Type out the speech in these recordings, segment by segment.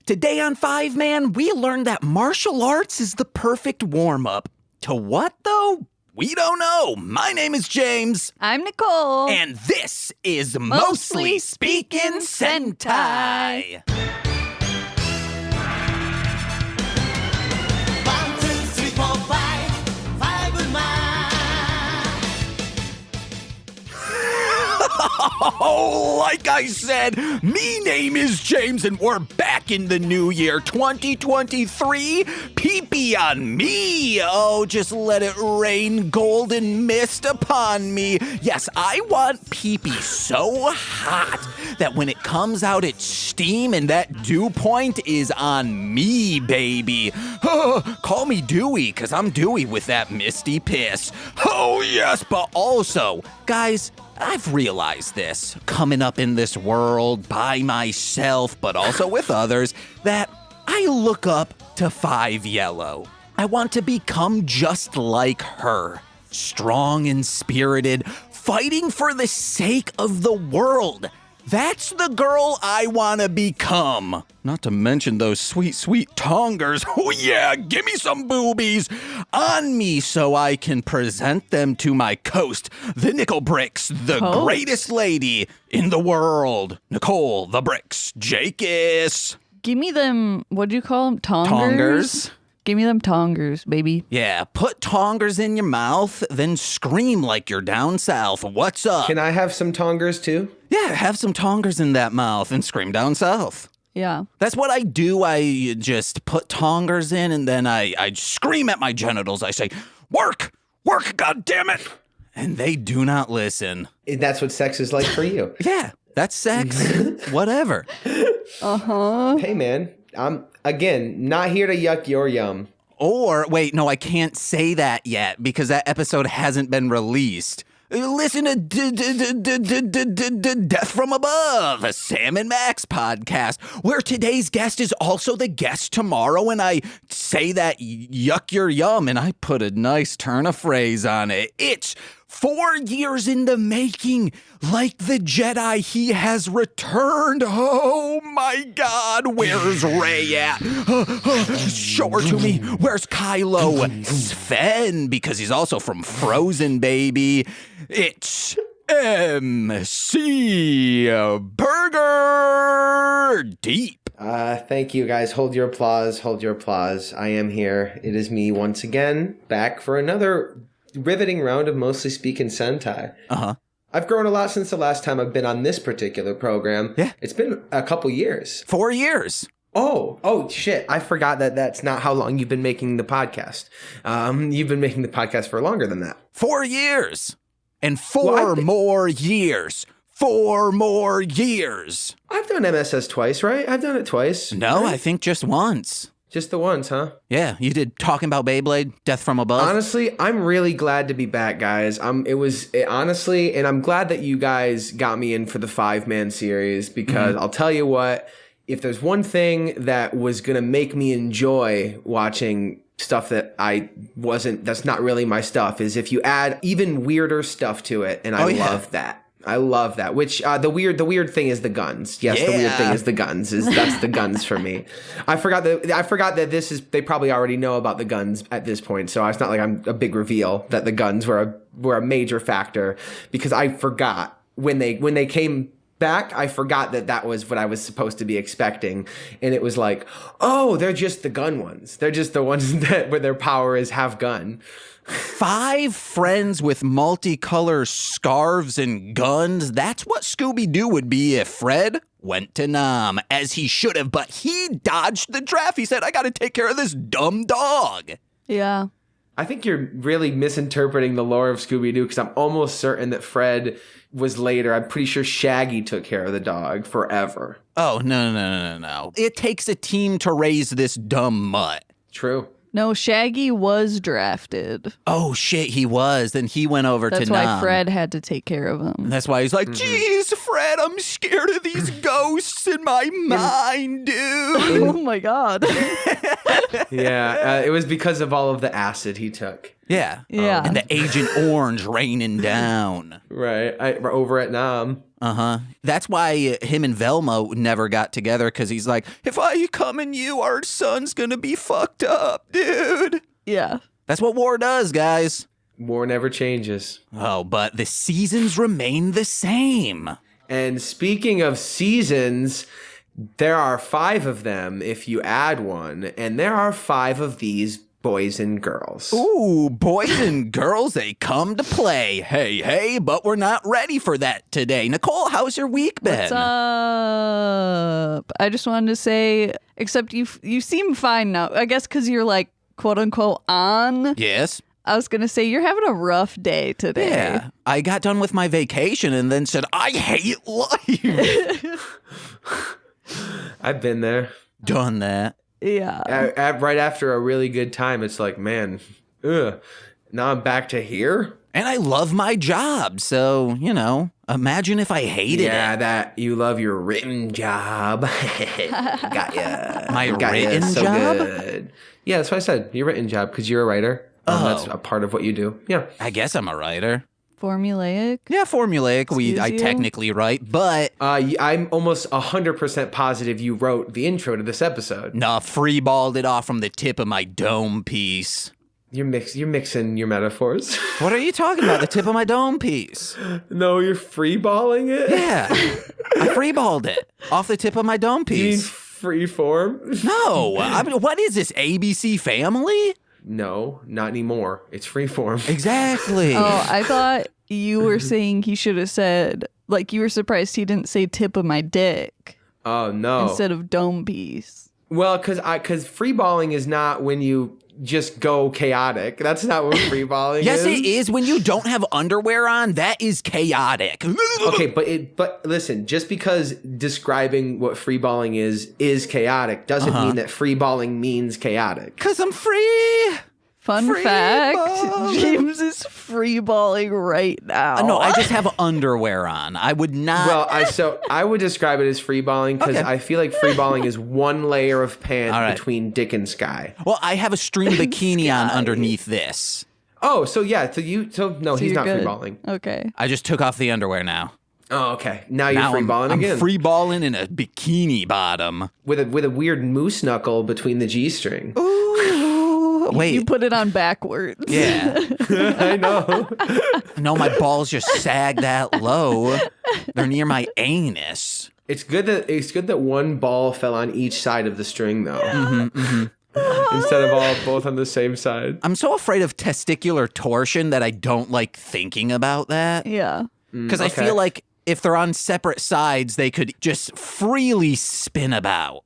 Today on Fiveman, we learned that martial arts is the perfect warm-up. To what, though? We don't know. My name is James. I'm Nicole. And this is Mostly Speakin' Sentai. Oh, like I said, me name is James and we're back in the new year 2023. Pee-pee on me. Oh, just let it rain golden mist upon me. Yes, I want pee-pee so hot that when it comes out it's steam and that dew point is on me, baby. Call me Dewy, cause I'm dewy with that misty piss. Oh yes, but also, guys, I've realized this, coming up in this world by myself, but also with others, that I look up to Five Yellow. I want to become just like her, strong and spirited, fighting for the sake of the world. That's the girl I want to become. Not to mention those sweet, sweet tongers. Oh yeah, give me some boobies on me so I can present them to my coast, the Nickel Bricks, the greatest lady in the world. Nicole, the Bricks, Jakis. Give me them, what do you call them? Tongers? Tongers. Give me them tongers, baby. Yeah, put tongers in your mouth, then scream like you're down south. What's up? Can I have some tongers too? Yeah, have some tongers in that mouth and scream down south. Yeah. That's what I do. I just put tongers in and then I scream at my genitals. I say, work, God damn it. And they do not listen. That's what sex is like for you. Yeah, that's sex. Whatever. Uh-huh. Hey, man, I'm, again, not here to yuck your yum. Or, wait, no, I can't say that yet because that episode hasn't been released. Listen to Death from Above, a Sam and Max podcast, where today's guest is also the guest tomorrow, and I say that yuck your yum, and I put a nice turn of phrase on it. It's 4 years in the making. Like the Jedi, he has returned. Oh my God, where's Rey at? Show her to me. Where's Kylo? Sven, because he's also from Frozen, baby. It's MC Burger Deep. Thank you, guys. Hold your applause. Hold your applause. I am here. It is me once again, back for another riveting round of Mostly Speaking Sentai. Uh-huh. I've grown a lot since the last time I've been on this particular program. Yeah. It's been a couple years. 4 years. Oh, shit. I forgot that that's not how long you've been making the podcast. You've been making the podcast for longer than that. 4 years. And four more years. 4 more years. I've done MSS twice, right? I've done it twice. No, right? I think just once. Just the once, huh? Yeah, you did Talking About Beyblade, Death from Above. Honestly, I'm really glad to be back, guys. Honestly, and I'm glad that you guys got me in for the 5-man series because I'll tell you what, if there's one thing that was going to make me enjoy watching stuff that's not really my stuff, is if you add even weirder stuff to it, and I love that. I love that. Which the weird thing is the guns. Yes, the weird thing is the guns. That's the guns for me. I forgot that this is. They probably already know about the guns at this point, so it's not like I'm a big reveal that the guns were a major factor because I forgot when they came back. I forgot that was what I was supposed to be expecting, and it was like, oh, they're just the gun ones. They're just the ones that where their power is have gun. 5 friends with multicolored scarves and guns. That's what Scooby-Doo would be if Fred went to Nam, as he should have, but he dodged the draft. He said, I gotta take care of this dumb dog. Yeah. I think you're really misinterpreting the lore of Scooby-Doo because I'm almost certain that Fred was later. I'm pretty sure Shaggy took care of the dog forever. Oh, no. It takes a team to raise this dumb mutt. True. No, Shaggy was drafted. Oh, shit, he was. Then he went over That's to Nam. why Fred had to take care of him. That's why he's like, geez, Fred, I'm scared of these ghosts in my mind, dude. Oh, my God. Yeah, it was because of all of the acid he took. Yeah. Yeah. And the Agent Orange raining down. Right, over at Nam. Uh-huh. That's why him and Velma never got together, because he's like, if I come and you, our son's gonna be fucked up, dude. Yeah. That's what war does, guys. War never changes. Oh, but the seasons remain the same. And speaking of seasons, there are 5 of them if you add one, and there are 5 of these boys and girls. Ooh, boys and girls, they come to play. Hey, hey, but we're not ready for that today. Nicole, how's your week been? What's up? I just wanted to say, except you seem fine now. I guess because you're like, quote unquote, on. Yes. I was going to say, you're having a rough day today. Yeah. I got done with my vacation and then said, I hate life. I've been there. Done that. Yeah. Right after a really good time, it's like, man, now I'm back to here? And I love my job. So, imagine if I hated Yeah, it. that you love your written job. Got ya. My Got ya written so job? Good. Yeah, that's what I said. Your written job, because you're a writer. That's a part of what you do. Yeah. I guess I'm a writer. Formulaic. Yeah, formulaic. Excuse I you? technically write, but I'm almost 100% positive you wrote the intro to this episode. nah, freeballed it off from the tip of my dome piece. You're mixing your metaphors. What are you talking about? The tip of my dome piece. No, you're freeballing it? Yeah. I freeballed it off the tip of my dome You mean piece. free form? No. I mean, what is this, ABC Family? No, not anymore. It's free form. Exactly. Oh, I thought you were saying he should have said, like, you were surprised he didn't say tip of my dick Oh, no. instead of dome piece. Well, because freeballing is not when you just go chaotic. That's not what freeballing Yes, is. it is. When you don't have underwear on, that is chaotic. Okay, but listen, just because describing what freeballing is chaotic doesn't mean that freeballing means chaotic. Because I'm free. Fun Free fact, ball. James is freeballing right now. No, I just have underwear on. I would not. Well, I would describe it as freeballing because Okay. I feel like freeballing is one layer of pant All right. between dick and sky. Well, I have a string bikini on underneath this. Oh, so yeah, he's So not you're good. freeballing. Okay. I just took off the underwear now. Oh, okay. Now you're Now freeballing I'm again freeballing in a bikini bottom. with a weird moose knuckle between the G string. Ooh, wait. You put it on backwards. Yeah. I know. No, my balls just sag that low. They're near my anus. It's good that one ball fell on each side of the string though. Instead of both on the same side. I'm so afraid of testicular torsion that I don't like thinking about that. Yeah. Because I okay. feel like if they're on separate sides, they could just freely spin about.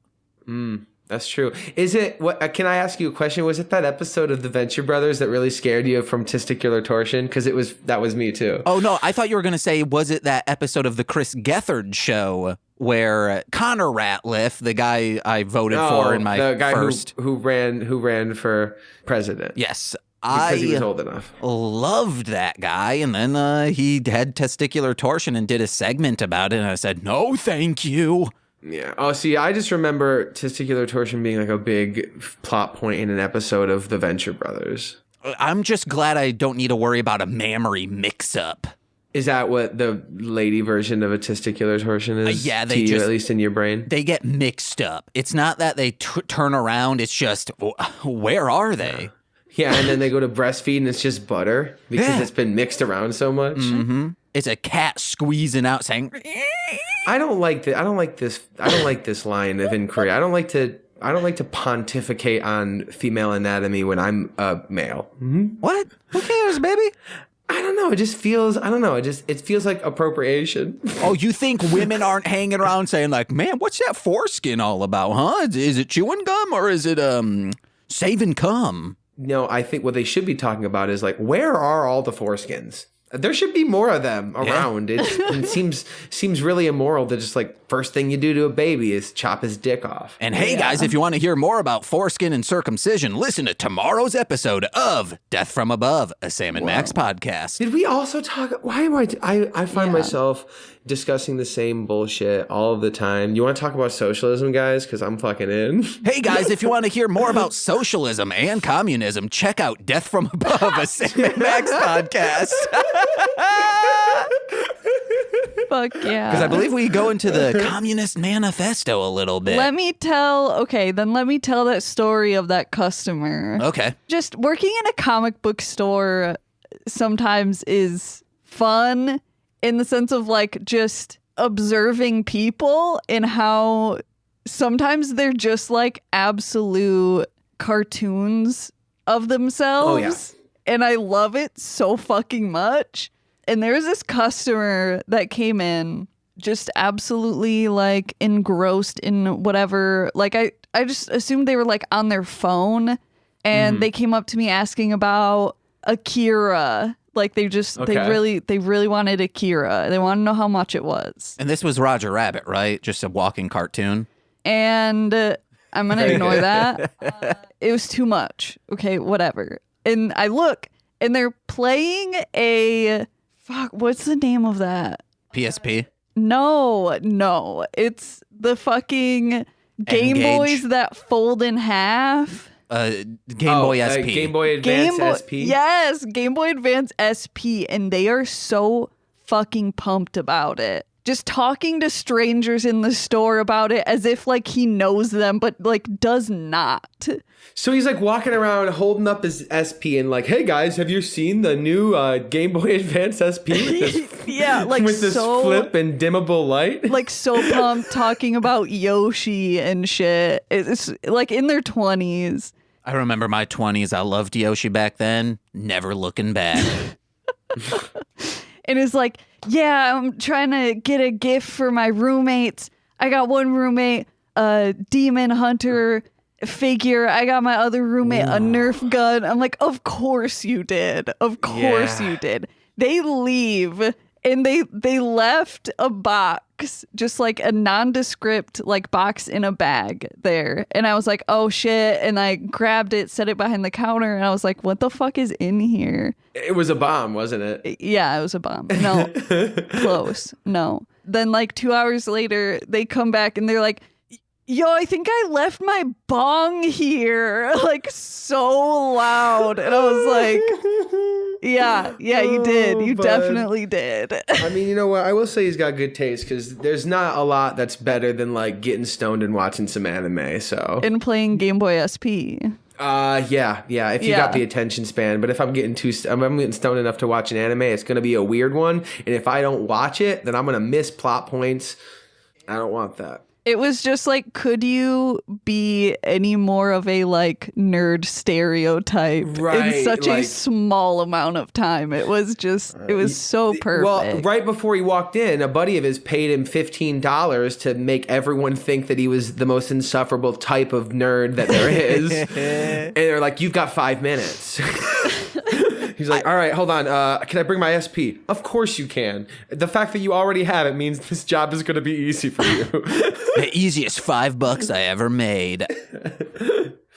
That's true. Is it? What? Can I ask you a question? Was it that episode of the Venture Brothers that really scared you from testicular torsion? Because that was me too. Oh, no, I thought you were going to say, was it that episode of the Chris Gethard show where Connor Ratliff, the guy I voted for in my the guy first... who ran for president. Yes, Because he was I old enough. loved that guy. And then he had testicular torsion and did a segment about it. And I said, no, thank you. Yeah. Oh, see, I just remember testicular torsion being like a big plot point in an episode of the Venture Brothers. I'm just glad I don't need to worry about a mammary mix-up. Is that what the lady version of a testicular torsion is? Yeah, to you, at least in your brain. They get mixed up. It's not that they turn around. It's just, where are they? Yeah, and then they go to breastfeed and it's just butter because Yeah. it's been mixed around so much. It's a cat squeezing out saying, I don't like this line of inquiry. I don't like to pontificate on female anatomy when I'm a male. what? Who cares, baby? I don't know. It just feels. I don't know. It feels like appropriation. Oh, you think women aren't hanging around saying like, man, what's that foreskin all about, huh? Is it chewing gum or is it saving cum? No, I think what they should be talking about is like, where are all the foreskins? There should be more of them around. It seems really immoral to just like first thing you do to a baby is chop his dick off. And hey, guys, if you want to hear more about foreskin and circumcision, listen to tomorrow's episode of Death from Above, a Sam and Max podcast. Did we also talk? Why am I find myself discussing the same bullshit all of the time. You want to talk about socialism, guys? Because I'm fucking in. Hey, guys, if you want to hear more about socialism and communism, check out Death from Above, a Sam and Max podcast. Fuck yeah. Because I believe we go into the Communist Manifesto a little bit. Let me tell that story of that customer. Okay. Just working in a comic book store sometimes is fun in the sense of like just observing people and how sometimes they're just like absolute cartoons of themselves. Oh, yeah. And I love it so fucking much. And there was this customer that came in just absolutely like engrossed in whatever. Like I just assumed they were like on their phone and they came up to me asking about Akira. Like they really wanted Akira. They want to know how much it was. And this was Roger Rabbit, right? Just a walking cartoon. And I'm going to ignore that. It was too much. Okay, whatever. And I look and they're playing what's the name of that? PSP? No. It's the fucking Game Boys that fold in half. Gameboy SP. Gameboy Advance SP. Yes, Gameboy Advance SP. And they are so fucking pumped about it. Just talking to strangers in the store about it as if like he knows them, but like does not. So he's like walking around holding up his SP and like, hey guys, have you seen the new Game Boy Advance SP? With this, with this flip and dimmable light? Like so pumped talking about Yoshi and shit. It's like in their 20s. I remember my 20s. I loved Yoshi back then. Never looking back. And it's like, yeah, I'm trying to get a gift for my roommates. I got one roommate, a demon hunter figure. I got my other roommate, a Nerf gun. I'm like, of course you did. Of course you did. They leave and they left a box, just like a nondescript like box in a bag there. And I was like, oh shit. And I grabbed it, set it behind the counter. And I was like, what the fuck is in here? It was a bomb, wasn't it? Yeah, it was a bomb. No, close. No. Then like 2 hours later, they come back and they're like, yo, I think I left my bong here. Like so loud. And I was like, yeah, you did. You definitely did. I mean, you know what? I will say he's got good taste because there's not a lot that's better than like getting stoned and watching some anime. So and playing Game Boy SP. Yeah. If you got the attention span, but if I'm getting stoned enough to watch an anime, it's gonna be a weird one. And if I don't watch it, then I'm gonna miss plot points. I don't want that. It was just like, could you be any more of a like nerd stereotype in such a small amount of time? It was just, it was so perfect. Well, right before he walked in, a buddy of his paid him $15 to make everyone think that he was the most insufferable type of nerd that there is. And they're like, you've got 5 minutes. He's like, all right, hold on. Can I bring my SP? Of course you can. The fact that you already have it means this job is going to be easy for you. The easiest $5 I ever made.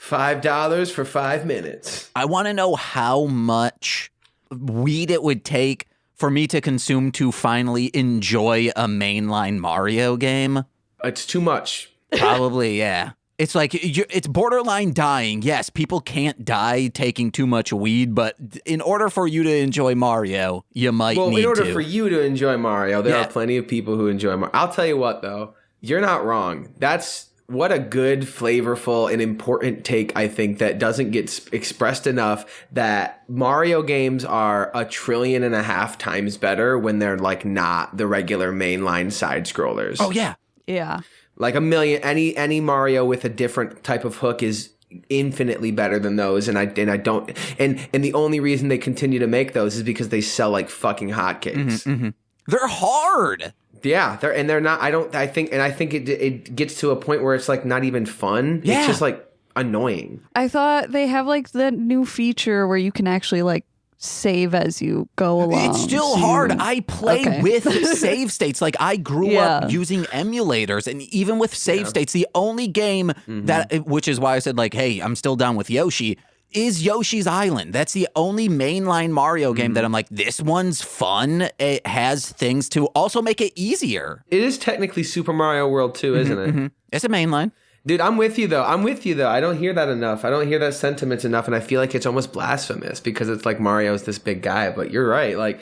$5 for 5 minutes. I want to know how much weed it would take for me to consume to finally enjoy a mainline Mario game. It's too much. Probably, yeah. It's like, it's borderline dying. Yes, people can't die taking too much weed, but in order for you to enjoy Mario, you might need to. Well, in order for you to enjoy Mario, there are plenty of people who enjoy Mario. I'll tell you what, though. You're not wrong. That's what a good, flavorful, and important take, I think, that doesn't get expressed enough, that Mario games are 1.5 trillion times better when they're, like, not the regular mainline side-scrollers. Oh, yeah. Yeah. Like a million, any Mario with a different type of hook is infinitely better than those, and the only reason they continue to make those is because they sell like fucking hotcakes. They're hard. Yeah, they're not. I think it gets to a point where it's like not even fun. Yeah. It's just like annoying. I thought they have like the new feature where you can actually like save as you go along. It's still So hard. you- I play with save states. Like, I grew up using emulators, and even with save states, the only game that, which is why I said, like, hey, I'm still down with Yoshi, is Yoshi's Island. That's the only mainline Mario game that I'm like, this one's fun. It has things to also make it easier. It is technically Super Mario World 2, isn't it? It's a mainline. Dude, I'm with you though. I don't hear that enough. I don't hear that sentiment enough, and I feel like it's almost blasphemous because it's like Mario's this big guy. But you're right. Like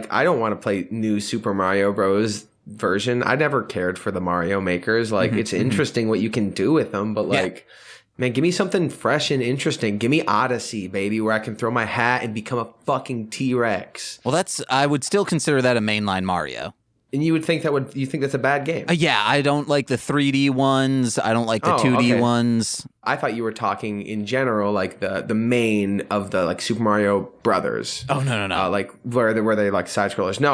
I don't want to play new Super Mario Bros. Version. I never cared for the Mario makers. Like it's interesting what you can do with them, but like, man, give me something fresh and interesting. Give me Odyssey, baby, where I can throw my hat and become a fucking T-Rex. Well, I would still consider that a mainline Mario. And you think that's a bad game? Yeah, I don't like the 3D ones. I don't like the 2D ones. I thought you were talking in general, like the main of the like Super Mario Brothers. Oh no. Like where they like side scrollers. No,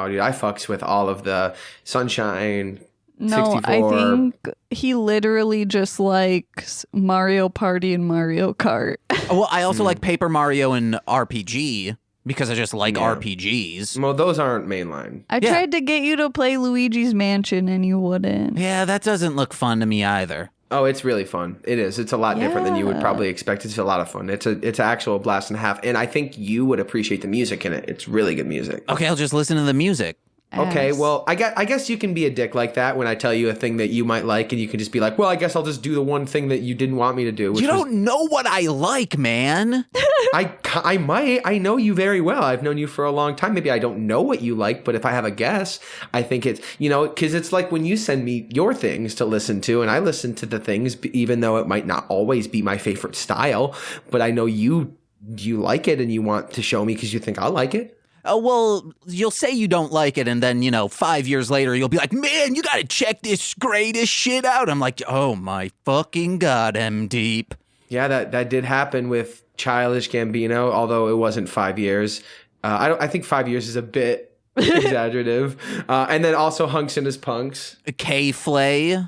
dude, I fucks with all of the Sunshine. No, 64. I think he literally just likes Mario Party and Mario Kart. Well, I also like Paper Mario and RPG. Because I just like RPGs. Well, those aren't mainline. I tried to get you to play Luigi's Mansion and you wouldn't. Yeah, that doesn't look fun to me either. Oh, it's really fun. It is. It's a lot different than you would probably expect. It's a lot of fun. It's an actual blast and a half. And I think you would appreciate the music in it. It's really good music. Okay, I'll just listen to the music. Okay, well, I guess you can be a dick like that when I tell you a thing that you might like, and you can just be like, well, I guess I'll just do the one thing that you didn't want me to do. Which you don't know what I like, man. I might. I know you very well. I've known you for a long time. Maybe I don't know what you like, but if I have a guess, I think it's, because it's like when you send me your things to listen to, and I listen to the things, even though it might not always be my favorite style, but I know you like it and you want to show me because you think I'll like it. Oh, well, you'll say you don't like it, and then, 5 years later, you'll be like, man, you gotta check this greatest shit out. I'm like, oh my fucking God, I'm deep. Yeah, that did happen with Childish Gambino, although it wasn't 5 years. I think 5 years is a bit exaggerative. And then also Hunks and His Punks. K-Flay.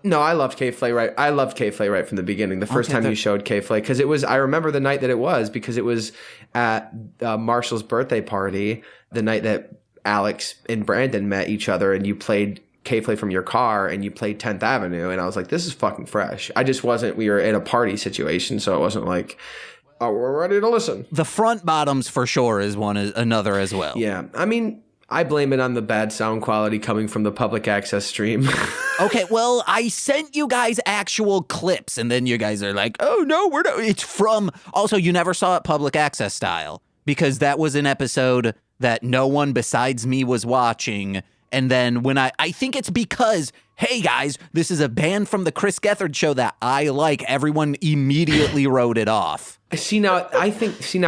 No, I loved K-Flay right. I loved K-Flay right from the beginning. The first time you showed K-Flay, because it was. I remember the night that it was because it was at Marshall's birthday party, the night that Alex and Brandon met each other, and you played K-Flay from your car, and you played 10th Avenue, and I was like, this is fucking fresh. I just wasn't. We were in a party situation, so it wasn't like, oh, we're ready to listen. The Front Bottoms for sure is another as well. Yeah, I mean, I blame it on the bad sound quality coming from the public access stream. Okay, well, I sent you guys actual clips, and then you guys are like, oh, no, we're not. It's from... Also, you never saw it public access style, because that was an episode that no one besides me was watching. And then when I think it's because, hey, guys, this is a band from the Chris Gethard show that I like, everyone immediately wrote it off. See, now,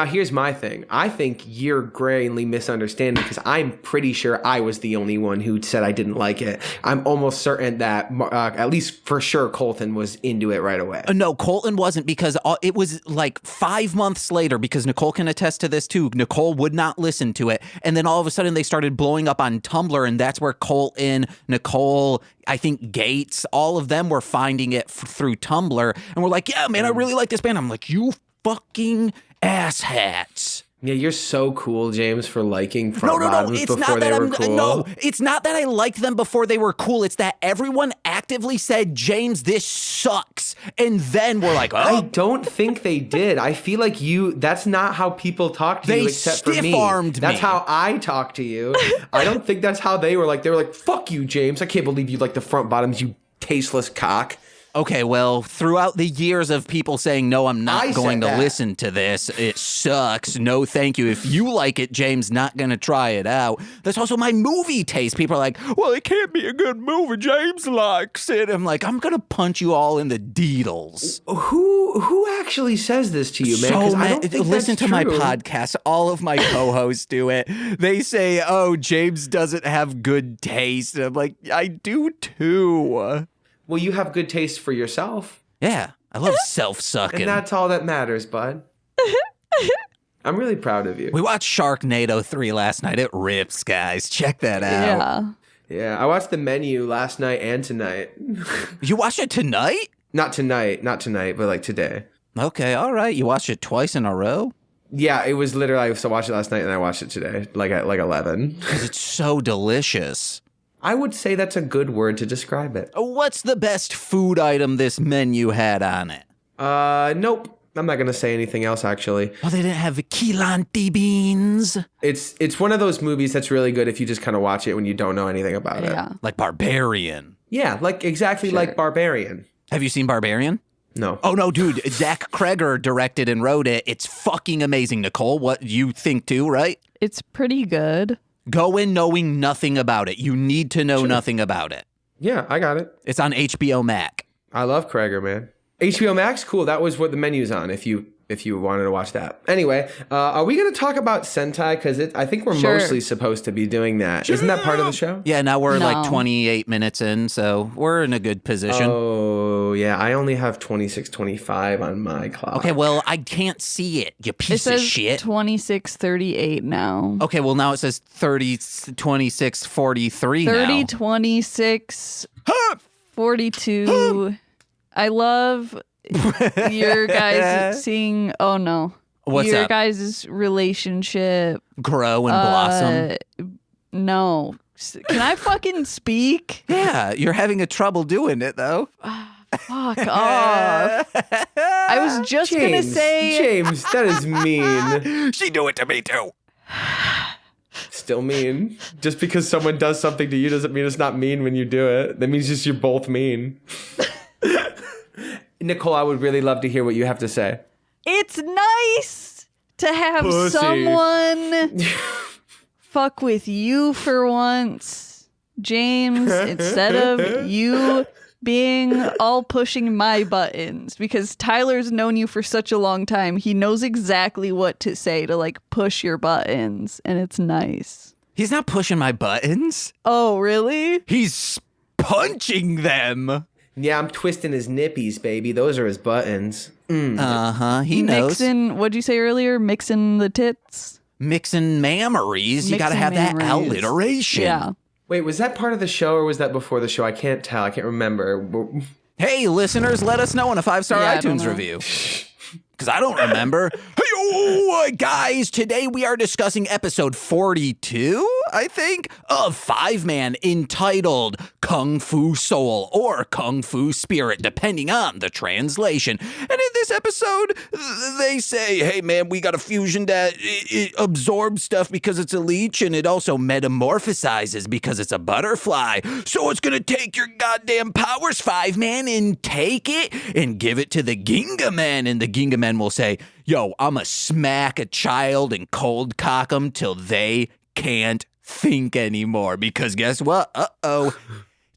here's my thing. I think you're grayly misunderstanding because I'm pretty sure I was the only one who said I didn't like it. I'm almost certain that, at least for sure, Colton was into it right away. No, Colton wasn't, because it was like 5 months later, because Nicole can attest to this too. Nicole would not listen to it. And then all of a sudden they started blowing up on Tumblr, and that's where Colton, Nicole, I think Gates, all of them were finding it through Tumblr. And we're like, yeah, man, I really like this band. I'm like, you fucking asshats. Yeah, you're so cool, James, for liking Front Bottoms it's before not they that were cool. No, it's not that I liked them before they were cool. It's that everyone actively said, James, this sucks. And then we're like, oh. I don't think they did. I feel like that's not how people talk to you except for me. stiff-armed me. That's how I talk to you. I don't think that's how they were like. They were like, fuck you, James. I can't believe you like the Front Bottoms, you tasteless cock. Okay, well, throughout the years of people saying, no, I'm not going to listen to this, it sucks, no thank you. If you like it, James, not going to try it out. That's also my movie taste. People are like, well, it can't be a good movie, James likes it. I'm like, I'm going to punch you all in the deedles. Who actually says this to you, man? So, I don't think listen that's to my true. podcast. All of my co-hosts do it. They say, oh, James doesn't have good taste. And I'm like, I do too. Well, you have good taste for yourself. Yeah, I love self-sucking. And that's all that matters, bud. I'm really proud of you. We watched Sharknado 3 last night. It rips, guys. Check that out. Yeah. Yeah, I watched The Menu last night and tonight. You watched it tonight? Not tonight, but like today. Okay, all right. You watched it twice in a row? Yeah, it was literally, I watched it last night and I watched it today, like at like 11. Because it's so delicious. I would say that's a good word to describe it. What's the best food item this menu had on it? Nope. I'm not going to say anything else, actually. Oh, they didn't have Chianti beans? It's one of those movies that's really good if you just kind of watch it when you don't know anything about it. Like Barbarian. Yeah, like exactly like Barbarian. Have you seen Barbarian? No. Oh, no, dude. Zach Kreger directed and wrote it. It's fucking amazing. Nicole, what you think too, right? It's pretty good. Go in knowing nothing about it. You need to know nothing about it. Yeah, I got it. It's on HBO Max. I love Kreger, man. HBO Max, cool. That was what the menu's on if you wanted to watch that. Anyway, are we going to talk about Sentai? Because I think we're mostly supposed to be doing that. Isn't that part of the show? Yeah, now we're like 28 minutes in, so we're in a good position. Oh, yeah. I only have 26:25 on my clock. Okay, well, I can't see it, you piece of shit. 26:38 now. Okay, well, now it says 26:43 now. 30:26:42. I love your guys seeing. Oh no! What's your up? guys' relationship Grow and blossom. No, can I fucking speak? Yeah, you're having a trouble doing it though. Fuck off! I was just gonna say, James, that is mean. She do it to me too. Still mean. Just because someone does something to you doesn't mean it's not mean when you do it. That means just you're both mean. Nicole, I would really love to hear what you have to say. it's nice to have Pussy. someone fuck with you for once, James, instead of you being all pushing my buttons, because Tyler's known you for such a long time. He knows exactly what to say to like push your buttons, and it's nice. He's not pushing my buttons. Oh, really? He's punching them. Yeah, I'm twisting his nippies, baby. Those are his buttons. Uh-huh, he knows. What'd you say earlier? Mixing the tits? Mixing mammaries. You gotta have that mammaries. alliteration. Yeah. Wait, was that part of the show or was that before the show? I can't tell. I can't remember. Hey, listeners, let us know in a 5-star Yeah, I don't iTunes know. review. Because I don't remember. Hey, guys, today we are discussing episode 42, I think, of Fiveman, entitled Kung Fu Soul or Kung Fu Spirit, depending on the translation. And in this episode, they say, hey, man, we got a fusion that it absorbs stuff because it's a leech, and it also metamorphosizes because it's a butterfly. So it's going to take your goddamn powers, Fiveman, and take it and give it to the Ginga Man. And the Ginga Man will say, yo, I'ma smack a child and cold cock them till they can't think anymore. Because guess what? Uh-oh.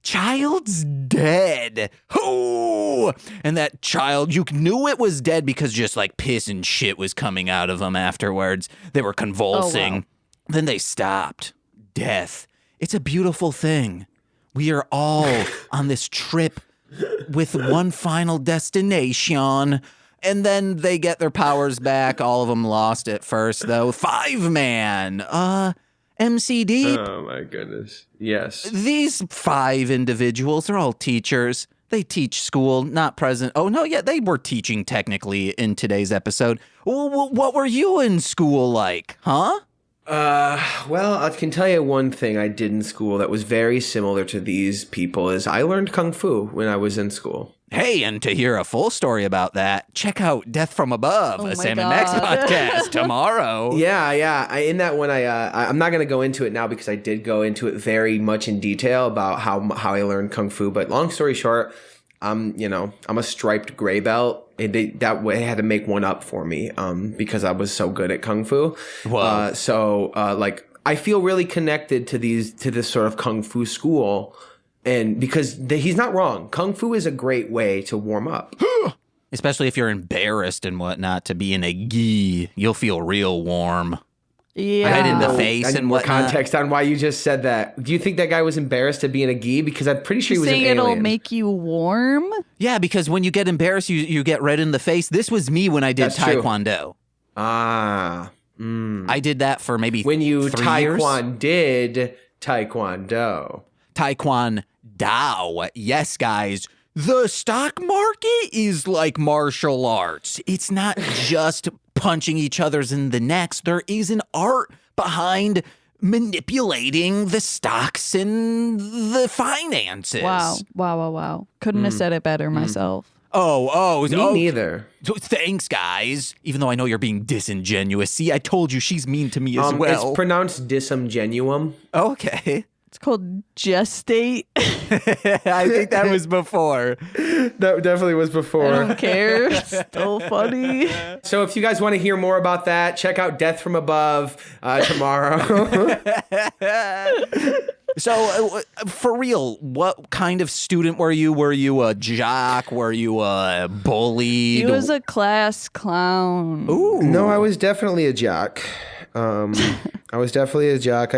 Child's dead. Oh! And that child, you knew it was dead because just like piss and shit was coming out of them afterwards. They were convulsing. Oh, wow. Then they stopped. Death. It's a beautiful thing. We are all on this trip with one final destination. And then they get their powers back. All of them lost at first, though. Fiveman. MC Deep. Oh, my goodness. Yes. These 5 individuals are all teachers. They teach school, not present. Oh, no, yeah, they were teaching technically in today's episode. What were you in school like, huh? Well, I can tell you one thing I did in school that was very similar to these people is I learned Kung Fu when I was in school. Hey, and to hear a full story about that, check out Death from Above, Oh a my Sam and God. Max podcast tomorrow. Yeah. In that one, I'm not going to go into it now because I did go into it very much in detail about how I learned Kung Fu. But long story short, I'm a striped gray belt. That way, I had to make one up for me because I was so good at Kung Fu. Whoa. I feel really connected to this sort of Kung Fu school. And because he's not wrong. Kung Fu is a great way to warm up. Especially if you're embarrassed and whatnot to be in a gi, you'll feel real warm. Yeah. Right in the face I need and more whatnot. context on why you just said that. Do you think that guy was embarrassed to be in a gi? Because I'm pretty sure he was an Saying alien. it'll make you warm? Yeah, because when you get embarrassed, you get red in the face. This was me when I did That's true. Taekwondo. Ah. I did that for maybe When you 3 years. did Taekwondo. Taekwondo. Yes, guys. The stock market is like martial arts. It's not just punching each other's in the necks. There is an art behind manipulating the stocks and the finances. Wow. Couldn't have said it better myself. Me neither. Thanks, guys. Even though I know you're being disingenuous. See, I told you she's mean to me as well. It's pronounced disingenuum. Okay. It's called gestate. I think that was before. That definitely was before. I don't care. It's still funny. So if you guys want to hear more about that, check out Death from Above tomorrow. So, for real, what kind of student were you? Were you a jock? Were you a bully? He was a class clown. Ooh. No, I was definitely a jock. I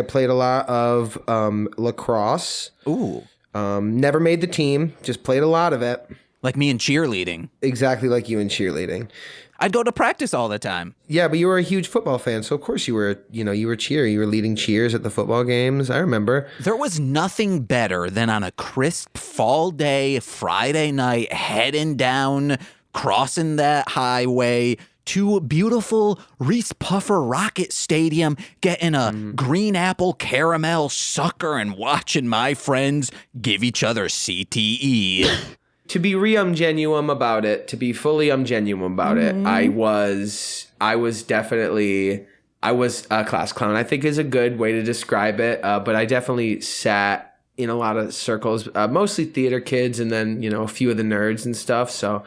played a lot of lacrosse. Ooh. Never made the team, just played a lot of it. Like me in cheerleading. Exactly like you in cheerleading. I'd go to practice all the time. Yeah, but you were a huge football fan, so of course you were cheer. You were leading cheers at the football games. I remember. There was nothing better than on a crisp fall day, Friday night, heading down, crossing that highway to beautiful Reese Puffer Rocket Stadium, getting a green apple caramel sucker and watching my friends give each other CTE. To be genuine about it, to be fully genuine about it, I was a class clown, I think is a good way to describe it. But I definitely sat in a lot of circles, mostly theater kids and then, a few of the nerds and stuff. So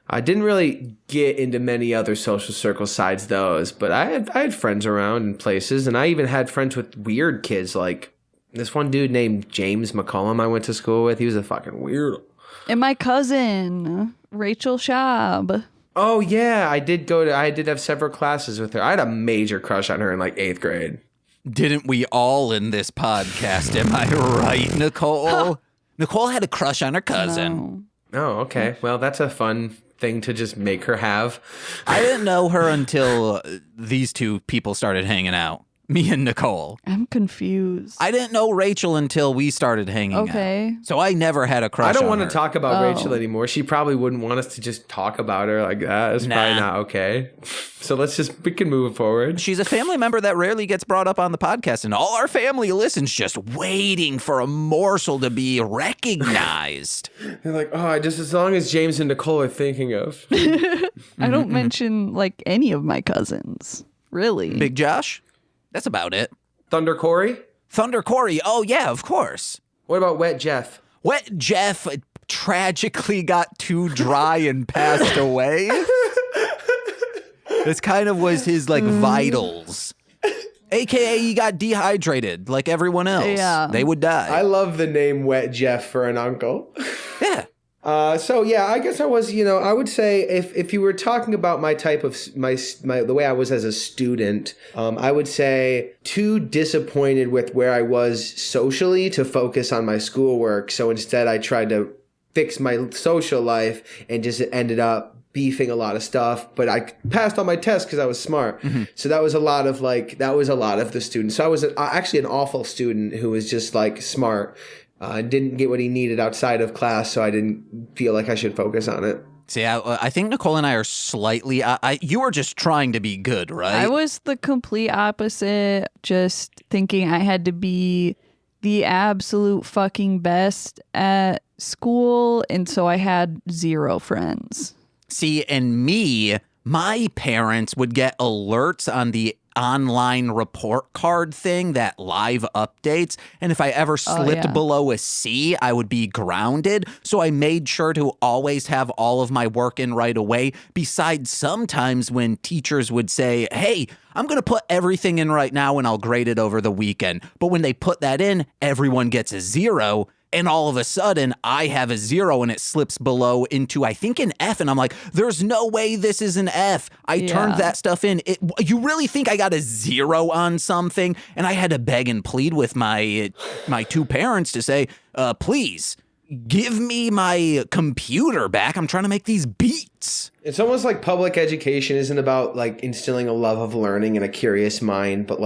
I didn't really get into many other social circles besides those, but I had friends around in places, and I even had friends with weird kids, like this one dude named James McCollum I went to school with. He was a fucking weirdo. And my cousin, Rachel Schaub. Oh yeah, I did have several classes with her. I had a major crush on her in like 8th grade. Didn't we all in this podcast? Am I right, Nicole? Nicole had a crush on her cousin. No. Oh, okay. Well, that's a fun thing to just make her have. I didn't know her until these two people started hanging out. Me and Nicole. I'm confused. I didn't know Rachel until we started hanging out. Okay. So I never had a crush on her. I don't want to talk about Rachel anymore. She probably wouldn't want us to just talk about her like that. It's probably not okay. So we can move forward. She's a family member that rarely gets brought up on the podcast, and all our family listens just waiting for a morsel to be recognized. They're like, just as long as James and Nicole are thinking of. I don't mention like any of my cousins, really. Big Josh? That's about it. Thunder Corey? Thunder Corey. Oh, yeah, of course. What about Wet Jeff? Wet Jeff tragically got too dry and passed away. This kind of was his, vitals. AKA he got dehydrated like everyone else. Yeah. They would die. I love the name Wet Jeff for an uncle. Yeah. So yeah, I guess I was, I would say if you were talking about my type of the way I was as a student, I would say too disappointed with where I was socially to focus on my schoolwork. So instead I tried to fix my social life and just ended up beefing a lot of stuff, but I passed all my tests because I was smart. Mm-hmm. So that was a lot of the students. So I was actually an awful student who was just smart. Didn't get what he needed outside of class, so I didn't feel like I should focus on it. See, I think Nicole and I are slightly... you were just trying to be good, right? I was the complete opposite, just thinking I had to be the absolute fucking best at school, and so I had 0 friends. See, and me, my parents would get alerts on the online report card thing that live updates, and if I ever slipped below a C, I would be grounded. So I made sure to always have all of my work in right away, besides sometimes when teachers would say, hey, I'm going to put everything in right now and I'll grade it over the weekend. But when they put that in, everyone gets a 0. And all of a sudden, I have a 0 and it slips below into, I think, an F. And I'm like, there's no way this is an F. I turned that stuff in. You really think I got a 0 on something? And I had to beg and plead with my 2 parents to say, please, give me my computer back. I'm trying to make these beats. It's almost like public education isn't about instilling a love of learning and a curious mind, but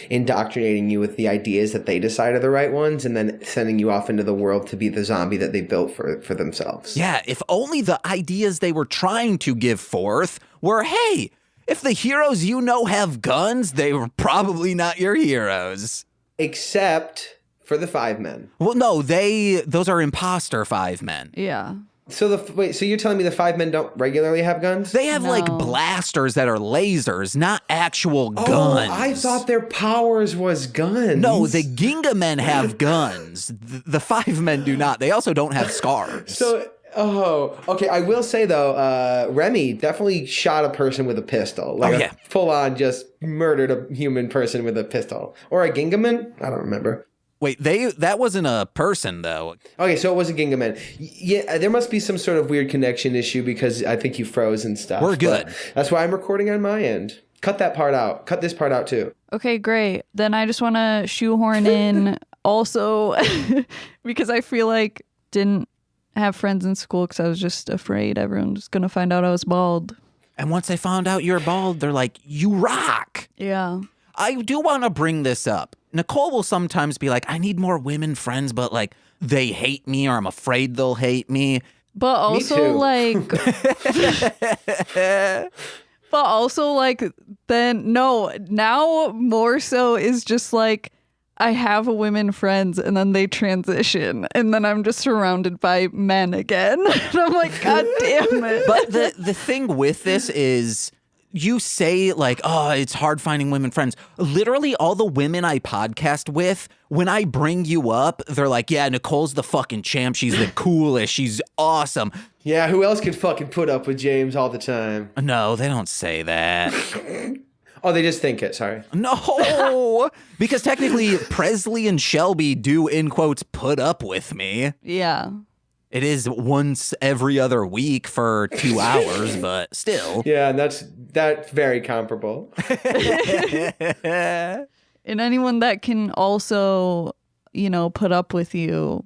indoctrinating you with the ideas that they decide are the right ones and then sending you off into the world to be the zombie that they built for themselves. Yeah, if only the ideas they were trying to give forth were, hey, If the heroes you know have guns, they were probably not your heroes. Except for the Fivemen. Well, no, those are imposter Fivemen. Yeah. So so you're telling me the Fivemen don't regularly have guns? They have like No. blasters that are lasers, not actual guns. Oh, I thought their powers was guns. No, the Ginga men have guns. The Fivemen do not. They also don't have scarves. So, okay. I will say though, Remy definitely shot a person with a pistol. Like full on just murdered a human person with a pistol. Or a Gingaman? I don't remember. Wait, that wasn't a person though. Okay, so it was a Gingaman. Yeah, there must be some sort of weird connection issue because I think you froze and stuff. We're good. That's why I'm recording on my end. Cut that part out. Cut this part out too. Okay, great. Then I just want to shoehorn in also because I feel like didn't have friends in school because I was just afraid everyone was going to find out I was bald. And once they found out you're bald, they're like, you rock. Yeah. I do want to bring this up. Nicole will sometimes be like, I need more women friends, but like they hate me or I'm afraid they'll hate me. But also too. like but also like then no, now more so is just like I have women friends and then they transition and then I'm just surrounded by men again. And I'm like, God damn it. But the thing with this is you say like, oh, it's hard finding women friends. Literally all the women I podcast with, when I bring you up, they're like, yeah, Nicole's the fucking champ. She's the coolest. She's awesome. Yeah, who else could fucking put up with James all the time? No, they don't say that. Oh, they just think it. Sorry. No, because technically Presley and Shelby do, in quotes, put up with me. Yeah. It is once every other week for 2 hours, but still. Yeah, and that's very comparable. And anyone that can also, put up with you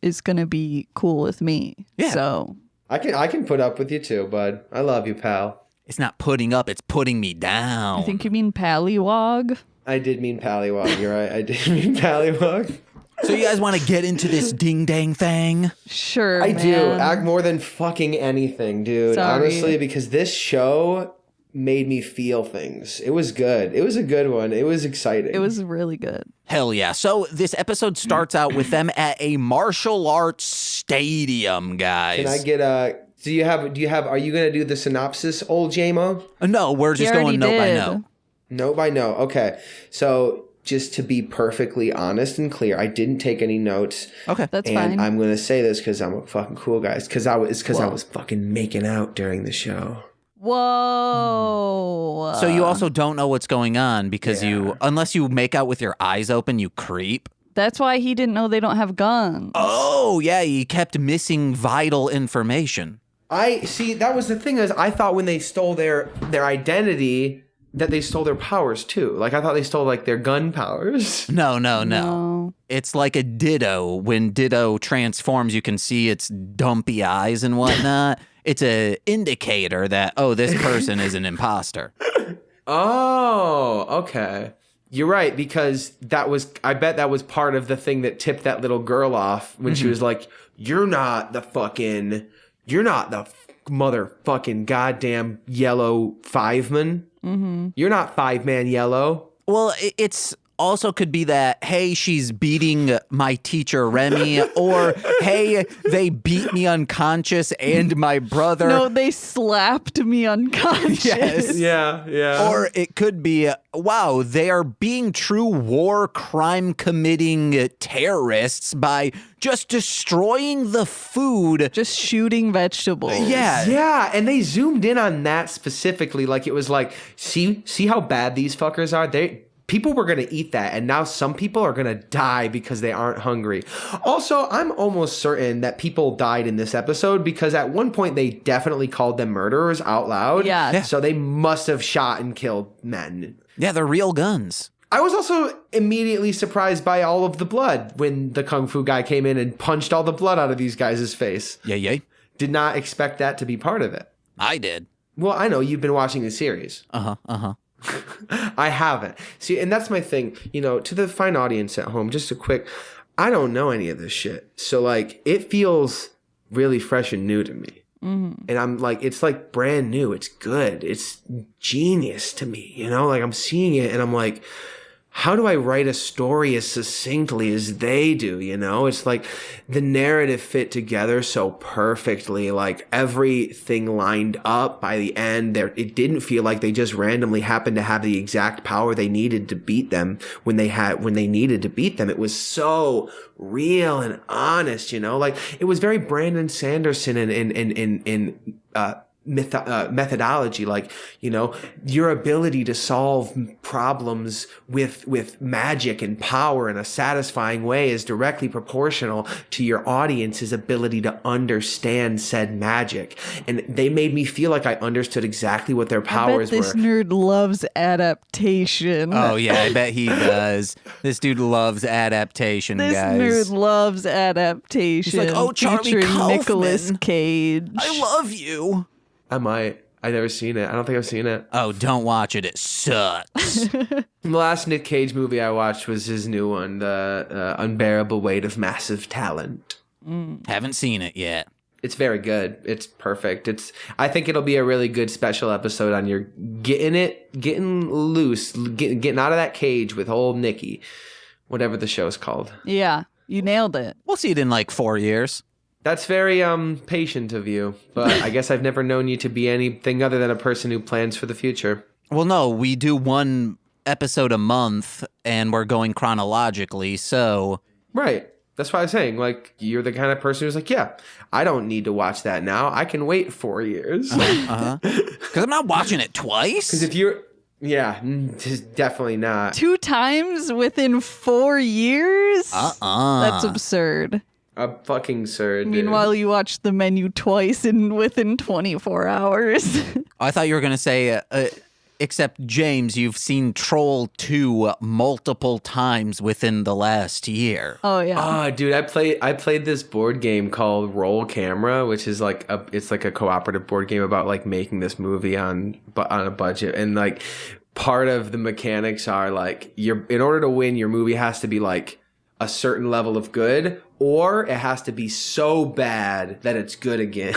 is going to be cool with me. Yeah. So I can put up with you too, bud. I love you, pal. It's not putting up, it's putting me down. I think you mean pallywog. I did mean pallywog. You're right. I did mean pallywog. So you guys want to get into this ding-dang thing? Sure, I man. do. Act more than fucking anything, dude. Sorry. Honestly, because this show made me feel things. It was good. It was a good one. It was exciting. It was really good. Hell yeah. So this episode starts out with them at a martial arts stadium, guys. Can I get a... Are you going to do the synopsis, old JMO? No, we're just going note by note. Note by note. Okay. So... just to be perfectly honest and clear, I didn't take any notes. Okay. That's and fine. I'm going to say this because I'm a fucking cool guy. It's because I was fucking making out during the show. Whoa. So you also don't know what's going on because unless you make out with your eyes open, you creep. That's why he didn't know they don't have guns. Oh, yeah, he kept missing vital information. I see. That was the thing is I thought when they stole their identity that they stole their powers too. Like I thought they stole like their gun powers. No. It's like a Ditto. When Ditto transforms, you can see its dumpy eyes and whatnot. It's a indicator that, oh, this person is an imposter. Oh, okay. You're right, because I bet that was part of the thing that tipped that little girl off when she was like, you're not the motherfucking goddamn yellow Fiveman. Mm-hmm. You're not 5-man yellow. Well, it's also could be that, hey, she's beating my teacher Remy, or hey, they beat me unconscious and my brother. No, they slapped me unconscious. Yes. Yeah. Or it could be, wow, they are being true war crime committing terrorists by just destroying the food. Just shooting vegetables. Yeah, and they zoomed in on that specifically. Like it was like, see how bad these fuckers are? People were going to eat that, and now some people are going to die because they aren't hungry. Also, I'm almost certain that people died in this episode because at one point they definitely called them murderers out loud. Yeah. So they must have shot and killed men. Yeah, they're real guns. I was also immediately surprised by all of the blood when the Kung Fu guy came in and punched all the blood out of these guys' face. Yeah. Did not expect that to be part of it. I did. Well, I know you've been watching the series. Uh-huh. I haven't. See, and that's my thing, to the fine audience at home, just a quick, I don't know any of this shit. So like, it feels really fresh and new to me. And I'm like, it's like brand new. It's good. It's genius to me, you know? Like I'm seeing it and I'm like, how do I write a story as succinctly as they do, you know? It's like the narrative fit together so perfectly, like everything lined up by the end. There, it didn't feel like they just randomly happened to have the exact power they needed to beat them when they needed to beat them. It was so real and honest, you know? Like it was very Brandon Sanderson in methodology, like, you know, your ability to solve problems with magic and power in a satisfying way is directly proportional to your audience's ability to understand said magic. And they made me feel like I understood exactly what their powers this nerd loves adaptation. Oh yeah, I bet he does. This dude loves adaptation, This guys. nerd loves adaptation. He's like, oh, Charlie featuring Kaufman. Nicolas Cage. I love you. I might. I've never seen it. I don't think I've seen it. Oh, don't watch it. It sucks. The last Nick Cage movie I watched was his new one, The Unbearable Weight of Massive Talent. Haven't seen it yet. It's very good. It's perfect. I think it'll be a really good special episode on your getting loose, getting out of that cage with old Nicky, whatever the show's called. Yeah, you nailed it. We'll see it in like 4 years. That's very patient of you, but I guess I've never known you to be anything other than a person who plans for the future. Well, no, we do one episode a month, and we're going chronologically, so... Right. That's what I was saying. Like, you're the kind of person who's like, yeah, I don't need to watch that now. I can wait 4 years. Because I'm not watching it twice. Because if you're... Yeah, just definitely not. 2 times within 4 years? That's absurd. A fucking absurd. Meanwhile, you watch The Menu twice within 24 hours. I thought you were going to say, except James, you've seen Troll 2 multiple times within the last year. Oh, yeah. Oh, dude, I played this board game called Roll Camera, which is like it's like a cooperative board game about like making this movie on a budget, and like part of the mechanics are like in order to win, your movie has to be like a certain level of good, or it has to be so bad that it's good again.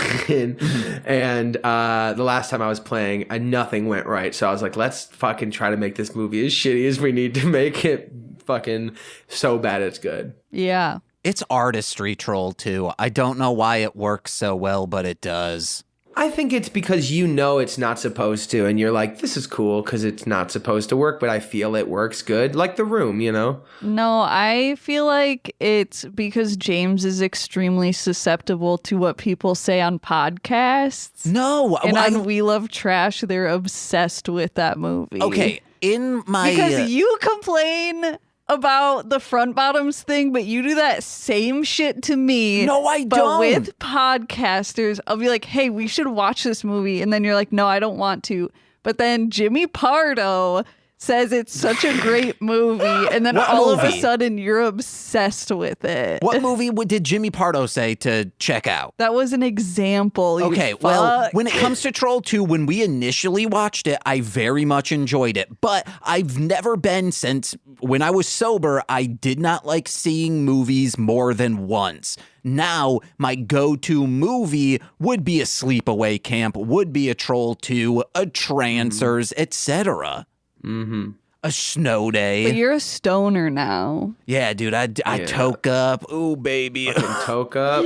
And the last time I was playing, nothing went right. So I was like, let's fucking try to make this movie as shitty as we need to make it fucking so bad it's good. Yeah. It's artistry, Troll 2. I don't know why it works so well, but it does. I think it's because you know it's not supposed to, and you're like, this is cool because it's not supposed to work, but I feel it works good. Like The Room, you know? No, I feel like it's because James is extremely susceptible to what people say on podcasts. No. And on We Love Trash, they're obsessed with that movie. Okay, in my... Because you complain about the front bottoms thing, but you do that same shit to me. No, I but don't. With podcasters, I'll be like, hey, we should watch this movie. And then you're like, no, I don't want to. But then Jimmy Pardo says it's such a great movie. And then all of a sudden you're obsessed with it. What movie did Jimmy Pardo say to check out? That was an example. Okay, well, when it comes to Troll 2, when we initially watched it, I very much enjoyed it. But I've never been, since when I was sober, I did not like seeing movies more than once. Now, my go-to movie would be a Sleepaway Camp, would be a Troll 2, a Trancers, etc. Mm-hmm. A Snow Day. But you're a stoner now. Yeah, dude, I toke up. Ooh, baby. Fucking toke up.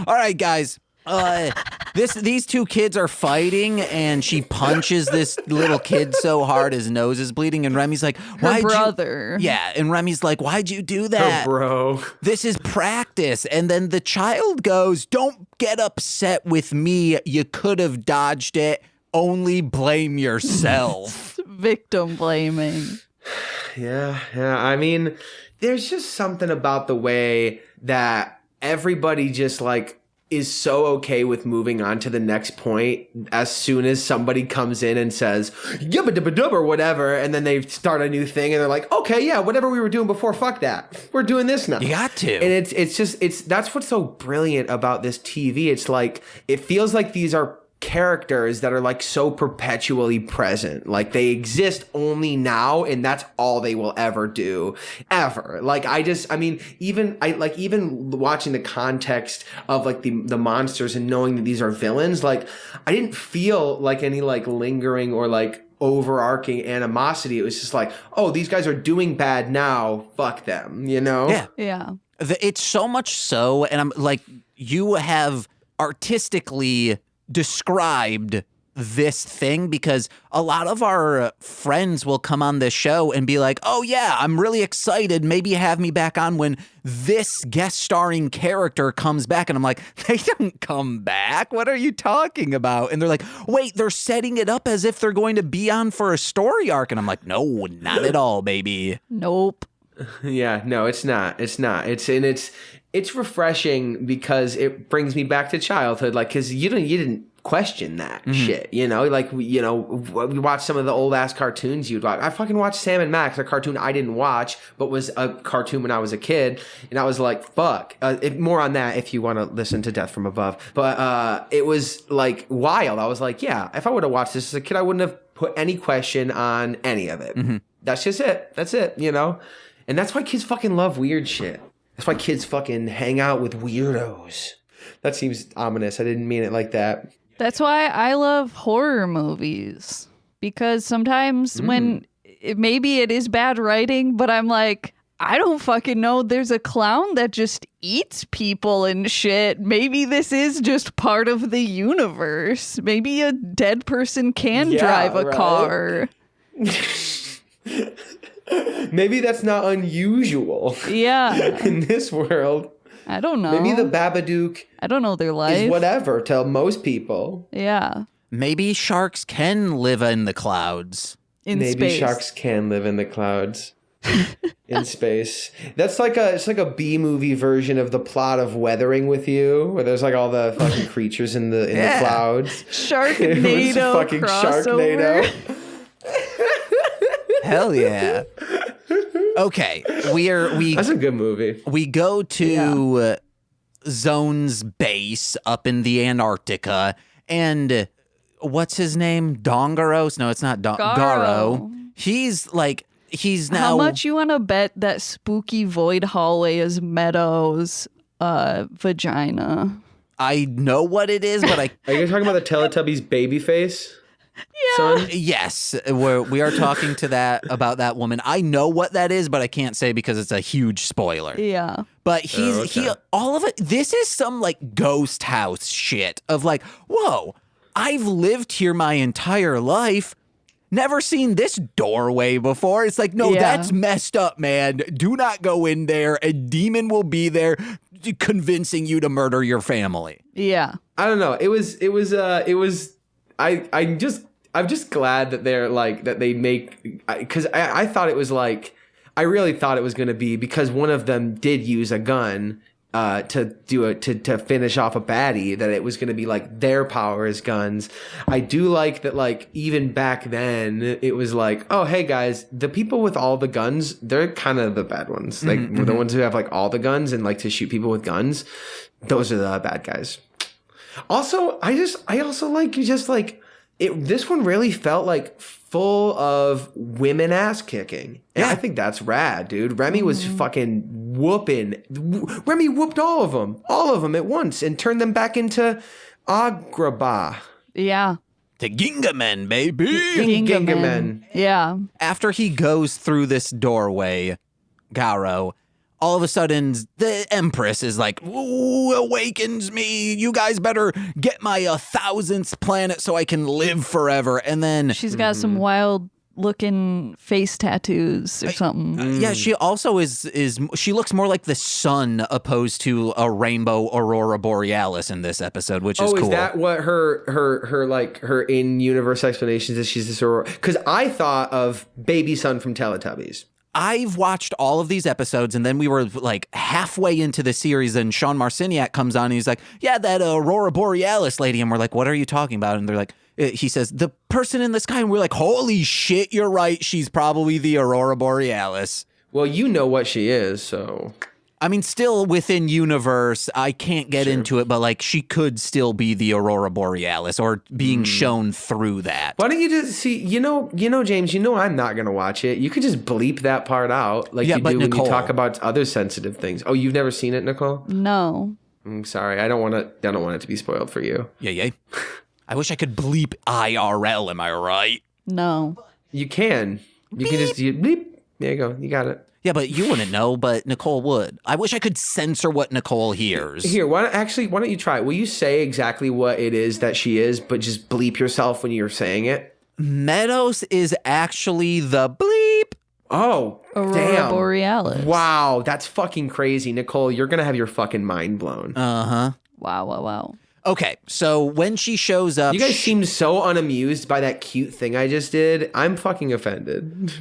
All right, guys. These two kids are fighting, and she punches this little kid so hard his nose is bleeding, and Remy's like, Her brother. Yeah, and Remy's like, why'd you do that? Oh, bro. This is practice. And then the child goes, don't get upset with me. You could have dodged it. Only blame yourself. Victim blaming. Yeah. I mean, there's just something about the way that everybody just like is so okay with moving on to the next point as soon as somebody comes in and says yubba dubba dub or whatever, and then they start a new thing and they're like, okay, yeah, whatever we were doing before, fuck that, we're doing this now. You got to. And it's that's what's so brilliant about this TV. It's like, it feels like these are characters that are like so perpetually present. Like they exist only now, and that's all they will ever do, ever. Like even watching the context of like the monsters and knowing that these are villains, like I didn't feel like any like lingering or like overarching animosity. It was just like, oh, these guys are doing bad now, fuck them, you know? Yeah. It's so much so, and I'm like, you have artistically described this thing, because a lot of our friends will come on this show and be like, oh yeah, I'm really excited, maybe have me back on when this guest starring character comes back. And I'm like, they don't come back, what are you talking about? And they're like, wait, they're setting it up as if they're going to be on for a story arc. And I'm like, no, not at all, baby. Nope. Yeah, no, it's not. It's refreshing because it brings me back to childhood. Like, cause you didn't question that shit, you know? Like, we watched some of the old ass cartoons you'd watch. I fucking watched Sam and Max, a cartoon I didn't watch, but was a cartoon when I was a kid. And I was like, fuck. More on that if you want to listen to Death from Above. But it was like wild. I was like, yeah, if I would have watched this as a kid, I wouldn't have put any question on any of it. That's just it. That's it, you know? And that's why kids fucking love weird shit. That's why kids fucking hang out with weirdos. That seems ominous. I didn't mean it like that. That's why I love horror movies. Because sometimes when maybe it is bad writing, but I'm like, I don't fucking know. There's a clown that just eats people and shit. Maybe this is just part of the universe. Maybe a dead person can drive a car. Maybe that's not unusual. Yeah. In this world. I don't know. Maybe the Babadook I don't know their life. is whatever to most people. Yeah. Maybe sharks can live in the clouds. Maybe space. sharks can live in the clouds. In space. It's like a B-movie version of the plot of Weathering with You, where there's like all the fucking creatures in the clouds. Sharknado fucking crossover. Sharknado. Hell yeah. Okay, That's a good movie. we go to Zone's base up in the Antarctica, and what's his name? Dongaros? No, it's not Garo. He's now. How much you want to bet that spooky void hallway is Meadow's vagina? I know what it is, but I Are you talking about the Teletubbies baby face? Son? yes, we are talking about that woman. I know what that is, but I can't say because it's a huge spoiler. Yeah. But he all of it. This is some like ghost house shit of like, whoa, I've lived here my entire life. Never seen this doorway before. It's like, no, that's messed up, man. Do not go in there. A demon will be there convincing you to murder your family. Yeah. I don't know. I'm just glad that they're like, that they make, because I thought it was like, I really thought it was going to be because one of them did use a gun to finish off a baddie, that it was going to be like their power is guns. I do like that, like, even back then it was like, oh, hey guys, the people with all the guns, they're kind of the bad ones. Like the ones who have like all the guns and like to shoot people with guns, those are the bad guys. Also, I also like just like it. This one really felt like full of women ass kicking. And I think that's rad, dude. Remy was fucking whooping. Remy whooped all of them at once, and turned them back into Agrabah. Yeah. To Gingamen, baby. Gingamen. Yeah. After he goes through this doorway, Garo, all of a sudden, the Empress is like, ooh, awakens me. You guys better get my 1,000th planet so I can live forever. And then She's got some wild looking face tattoos or something. yeah, she also is she looks more like the sun opposed to a rainbow aurora borealis in this episode, which is cool. Oh, is that what her like her in-universe explanations is? She's this aurora? Because I thought of Baby Sun from Teletubbies. I've watched all of these episodes, and then we were like halfway into the series, and Sean Marciniak comes on and he's like, yeah, that aurora borealis lady. And we're like, what are you talking about? And they're like, he says, the person in the sky. And we're like, holy shit, you're right. She's probably the aurora borealis. Well, you know what she is, so. I mean, still within universe, I can't get into it, but like she could still be the Aurora Borealis or being shown through that. Why don't you just see, James, I'm not going to watch it. You could just bleep that part out like you do when you talk about other sensitive things. Oh, you've never seen it, Nicole? No. I'm sorry. I don't want it to be spoiled for you. Yeah. I wish I could bleep IRL, am I right? No. You can. You can just bleep. There you go. You got it. Yeah, but you wouldn't know, but Nicole would. I wish I could censor what Nicole hears. Here, why don't you try it? Will you say exactly what it is that she is, but just bleep yourself when you're saying it? Meadows is actually the bleep. Oh, Aurora damn. Borealis. Wow, that's fucking crazy. Nicole, you're going to have your fucking mind blown. Uh-huh. Wow. Okay, so when she shows up... You guys seemed so unamused by that cute thing I just did. I'm fucking offended.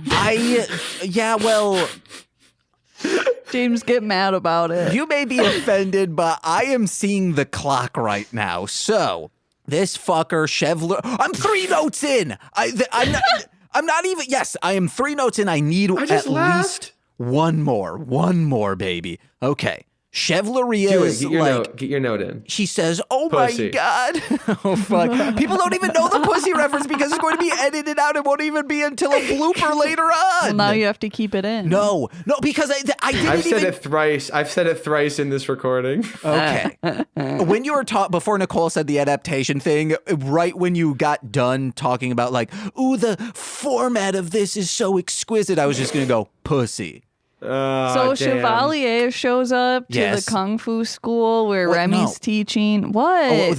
James, get mad about it. You may be offended, but I am seeing the clock right now. So, this fucker, Chevler... I'm 3 notes in! I'm not even... Yes, I am 3 notes in. I need at least one more, baby. Okay. Chevaleria is get your note in. She says, "Oh Pussy. my god, oh fuck!" People don't even know the pussy reference because it's going to be edited out. It won't even be until a blooper later on. Well, now you have to keep it in. No, because I didn't I've said even. it thrice. I've said it thrice in this recording. Okay. When you were before Nicole said the adaptation thing, right when you got done talking about like, "Ooh, the format of this is so exquisite," I was just gonna go pussy. So Chevalier shows up to the kung fu school where Remy's teaching. What?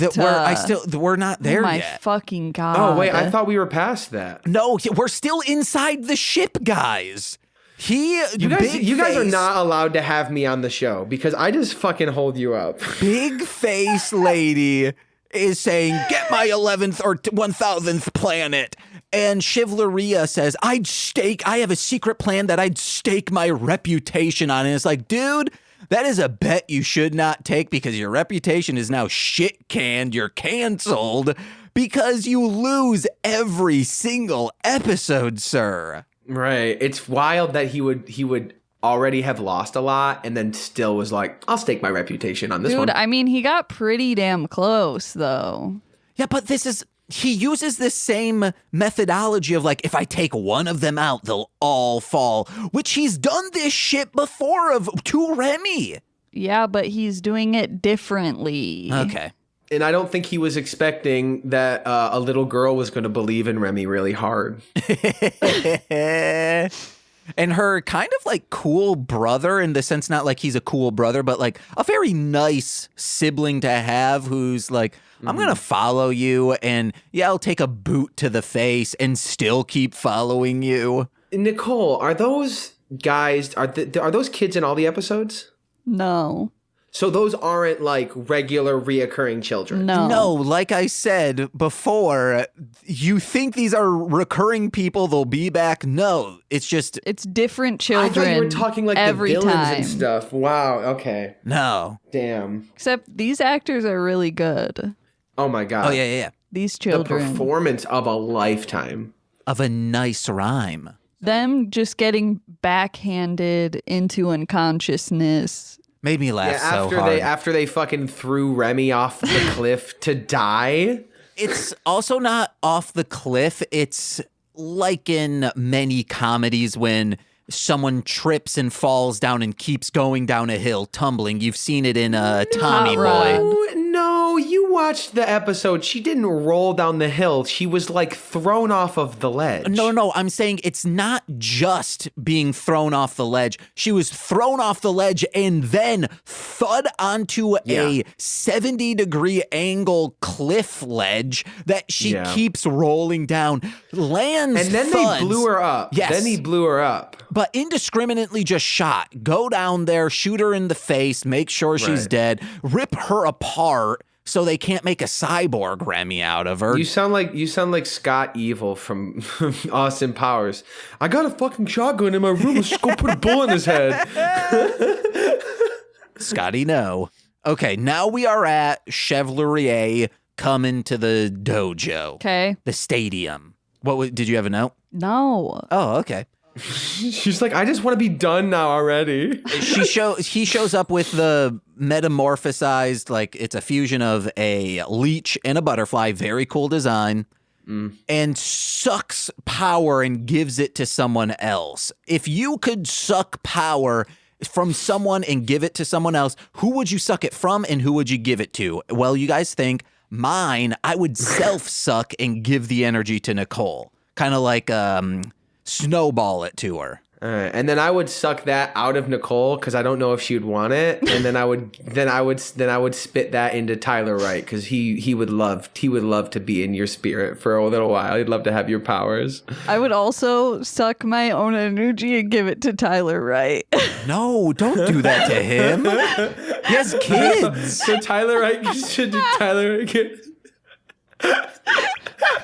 We're not there yet. My yet. fucking god. Oh wait, I thought we were past that. No, we're still inside the ship, guys. You guys are not allowed to have me on the show because I just fucking hold you up. Big face lady is saying, "Get my 11th or 1000th planet." And Chivaleria says, I have a secret plan that I'd stake my reputation on. And it's like, dude, that is a bet you should not take because your reputation is now shit canned. You're canceled because you lose every single episode, sir. Right. It's wild that he would already have lost a lot and then still was like, I'll stake my reputation on this one. Dude, I mean, he got pretty damn close, though. Yeah, but he uses this same methodology of like, if I take one of them out, they'll all fall, which he's done this shit before to Remy. Yeah, but he's doing it differently. Okay. And I don't think he was expecting that a little girl was going to believe in Remy really hard. And her kind of like cool brother, in the sense, not like he's a cool brother, but like a very nice sibling to have who's like, I'm going to follow you and I'll take a boot to the face and still keep following you. Nicole, are those guys, are those kids in all the episodes? No. So those aren't like regular reoccurring children? No, like I said before, you think these are recurring people, they'll be back. No, it's different children. I thought you were talking like every the villains time. and stuff. Wow, okay. No. Damn. Except these actors are really good. Oh my god. Oh yeah. These children. The performance of a lifetime. Of a nice rhyme. Them just getting backhanded into unconsciousness. Made me laugh so hard. After they fucking threw Remy off the cliff to die. It's also not off the cliff. It's like in many comedies when someone trips and falls down and keeps going down a hill, tumbling. You've seen it in Tommy Boy. No, you watched the episode. She didn't roll down the hill. She was like thrown off of the ledge. No, I'm saying it's not just being thrown off the ledge. She was thrown off the ledge and then thud onto a 70-degree angle cliff ledge that she keeps rolling down, lands, and then they blew her up. Yes. Then he blew her up. But indiscriminately just shot. Go down there, shoot her in the face, make sure she's dead, rip her apart so they can't make a cyborg Remy out of her. You sound like Scott Evil from Austin Powers. I got a fucking shotgun in my room. Let's just go put a bullet in his head. Scotty, no. Okay, now we are at Chevalier coming to the dojo. Okay. The stadium. Did you have a note? No. Oh, okay. She's like, I just want to be done now already. He shows up with the metamorphosized, like it's a fusion of a leech and a butterfly, very cool design, and sucks power and gives it to someone else. If you could suck power from someone and give it to someone else, who would you suck it from and who would you give it to? Well, you guys think mine, I would self-suck and give the energy to Nicole. Kind of like snowball it to her. All right, and then I would suck that out of Nicole because I don't know if she would want it, and then I would spit that into Tyler Wright because he would love to be in your spirit for a little while. He'd love to have your powers. I would also suck my own energy and give it to Tyler Wright. No, don't do that to him. He has kids. So Tyler Wright should do Tyler Wright kids.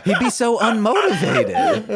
He'd be so unmotivated.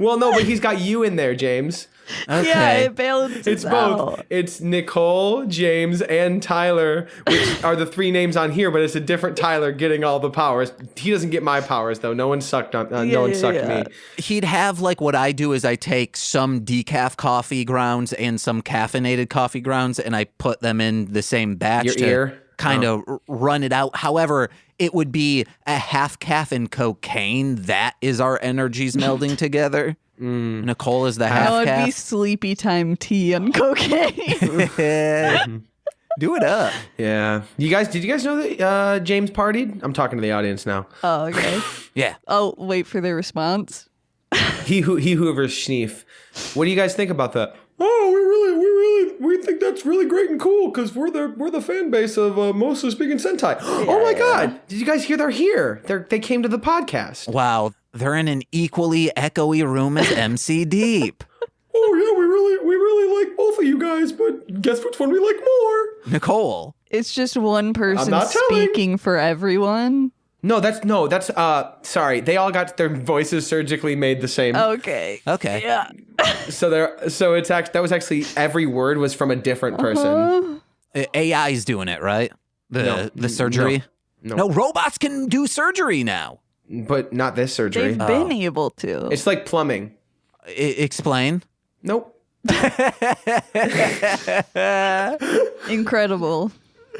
Well, no, but he's got you in there, James. Okay. Yeah, it balances It's both. out. It's Nicole, James, and Tyler, which are the three names on here, but it's a different Tyler getting all the powers. He doesn't get my powers though. No one sucked me. He'd have like what I do is I take some decaf coffee grounds and some caffeinated coffee grounds and I put them in the same batch Your to ear? kind of run it out. However, it would be a half calf and cocaine. That is our energies melding together. Nicole is the half That would calf. be sleepy time tea and cocaine. Do it up. Yeah. Did you guys know that James partied? I'm talking to the audience now. Oh, okay. Yeah. I'll wait for their response. He hoovers schneef. What do you guys think about that? Oh, we think that's really great and cool because we're the fan base of mostly speaking Sentai. Oh my God! Did you guys hear they're here? They came to the podcast. Wow. They're in an equally echoey room as MC Deep. Oh yeah, we really like both of you guys, but guess which one we like more? Nicole. It's just one person not telling. speaking for everyone. No, that's sorry. They all got their voices surgically made the same. Okay. Okay. Yeah. That was actually every word was from a different person. AI's doing it, right? The surgery? No. No, robots can do surgery now. But not this surgery. They've been able to. It's like plumbing. Explain. Nope. Incredible.